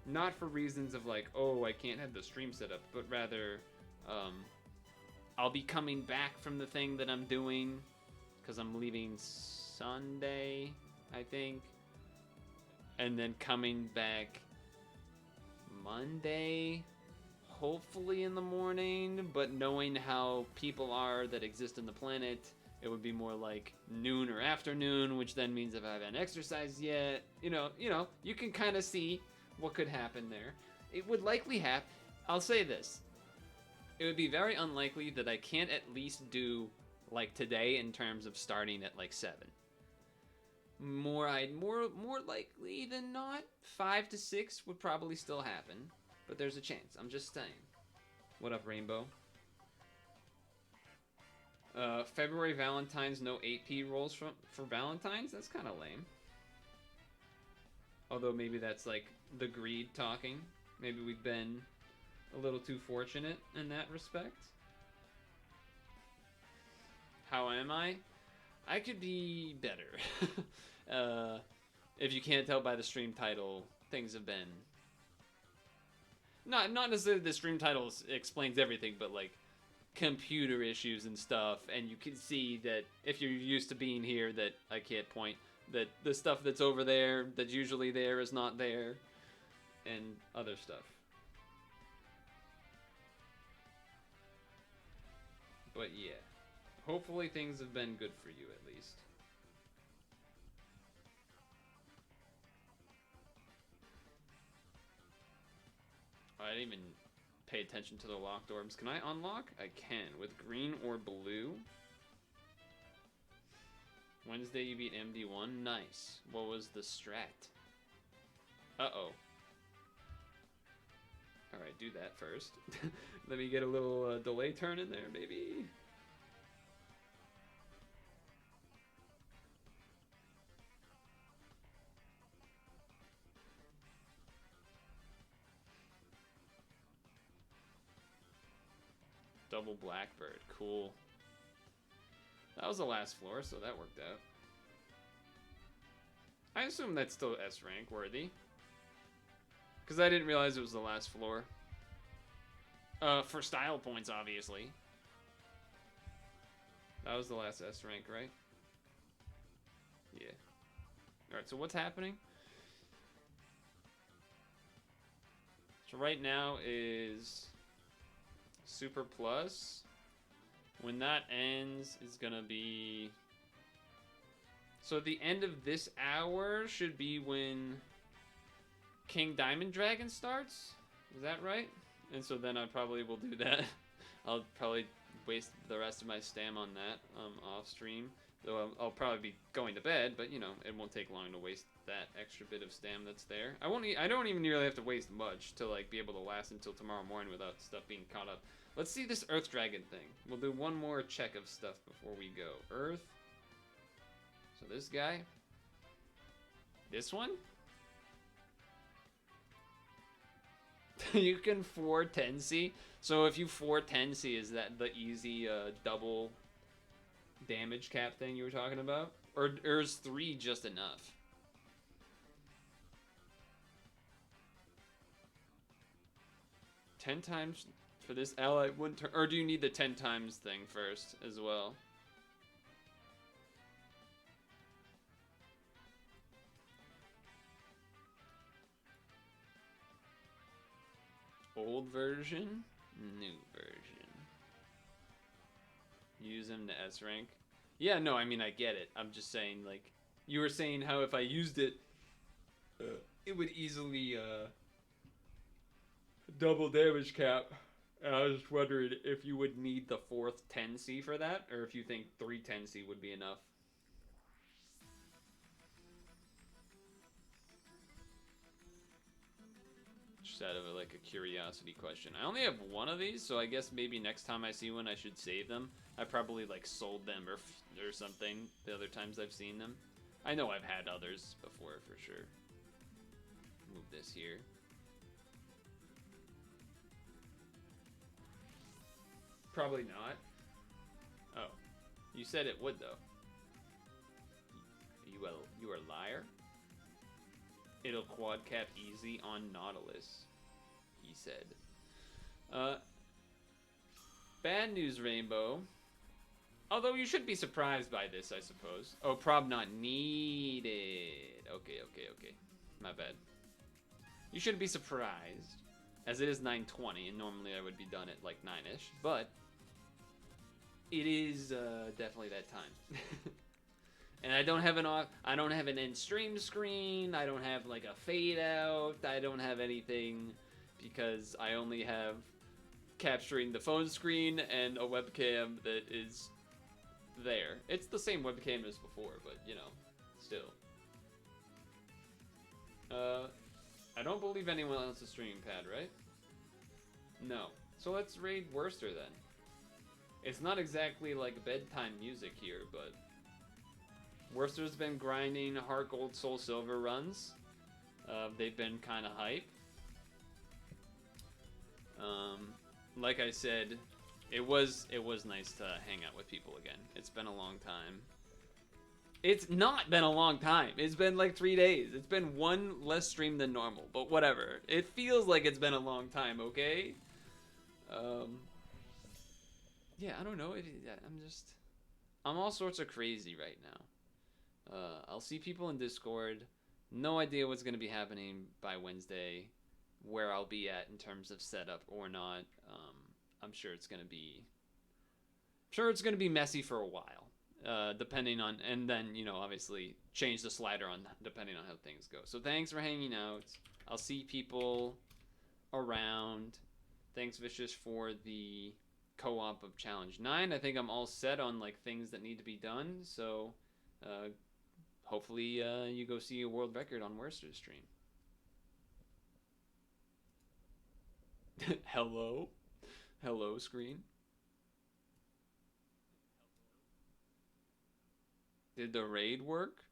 [SPEAKER 1] Not for reasons of like, oh, I can't have the stream set up, but rather, I'll be coming back from the thing that I'm doing. Because I'm leaving Sunday, I think. And then coming back Monday, hopefully in the morning. But knowing how people are that exist in the planet, it would be more like noon or afternoon, which then means if I haven't exercised yet, you know, you can kind of see what could happen there. It would likely happen. I'll say this. It would be very unlikely that I can't at least do like today in terms of starting at like 7. More likely than not, 5 to 6 would probably still happen, but there's a chance. I'm just saying. What up, Rainbow? February Valentine's, no 8P rolls for Valentine's? That's kind of lame. Although maybe that's like the greed talking. Maybe we've been a little too fortunate in that respect. How am I? I could be better. If you can't tell by the stream title, things have been... Not necessarily the stream title explains everything, but like computer issues and stuff, and you can see that if you're used to being here that I can't point, that the stuff that's over there, that's usually there, is not there, and other stuff. But yeah. Hopefully things have been good for you, at least. I didn't even pay attention to the locked orbs. Can I unlock? I can. With green or blue. Wednesday you beat MD1. Nice. What was the strat? Uh-oh. Alright, do that first. Let me get a little delay turn in there, maybe. double blackbird. Cool. That was the last floor, so that worked out. I assume that's still S rank worthy. Because I didn't realize it was the last floor. For style points, obviously. That was the last S rank, right? Yeah. Alright, so what's happening? So right now is Super Plus. When that ends, is gonna be... So the end of this hour should be when King Diamond Dragon starts? Is that right? And so then I probably will do that. I'll probably waste the rest of my stam on that off stream. Though I'll probably be going to bed, but you know, it won't take long to waste that extra bit of stam that's there. I don't even really have to waste much to like be able to last until tomorrow morning without stuff being caught up. Let's see this Earth Dragon thing. We'll do one more check of stuff before we go. Earth. So this guy. This one? You can 410C. So if you 410C, is that the easy double damage cap thing you were talking about? Or is 3 just enough? Ten times for this ally wouldn't turn, or do you need the 10 times thing first as well? Old version, new version. Use him to S rank. Yeah, no, I mean I get it. I'm just saying, like, you were saying how if I used it, it would easily double damage cap. And I was just wondering if you would need the 4th 10C for that, or if you think 3 10C would be enough. Just out of like a curiosity question. I only have one of these, so I guess maybe next time I see one I should save them. I probably like sold them or something the other times I've seen them. I know I've had others before for sure. Move this here. Probably not. Oh, you said it would though. You are a liar. It'll quad cap easy on Nautilus, he said. Bad news, Rainbow. Although you should be surprised by this, I suppose. Oh, prob not needed. Okay. My bad. You shouldn't be surprised, as it is 9:20, and normally I would be done at like 9ish, but it is definitely that time. And I don't have an end stream screen. I don't have like a fade out. I don't have anything because I only have capturing the phone screen and a webcam that is there. It's the same webcam as before, but you know, still. I don't believe anyone else is streaming pad, right? No. So let's raid Worcester then. It's not exactly like bedtime music here, but Worcester's been grinding Heart Gold Soul Silver runs. They've been kind of hype. Like I said, it was nice to hang out with people again. It's been a long time. It's not been a long time. It's been like 3 days. It's been one less stream than normal, but whatever. It feels like it's been a long time, okay? Yeah, I don't know. I'm all sorts of crazy right now. I'll see people in Discord. No idea what's going to be happening by Wednesday, where I'll be at in terms of setup or not. I'm sure it's going to be messy for a while, depending on, and then, you know, obviously change the slider on depending on how things go. So thanks for hanging out. I'll see people around. Thanks, Vicious, for the co-op of Challenge 9. I think I'm all set on like things that need to be done. So hopefully you go see a world record on Worcester's stream. Hello? Hello, screen? Did the raid work?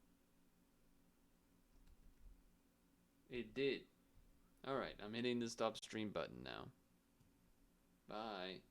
[SPEAKER 1] It did. Alright, I'm hitting the stop stream button now. Bye.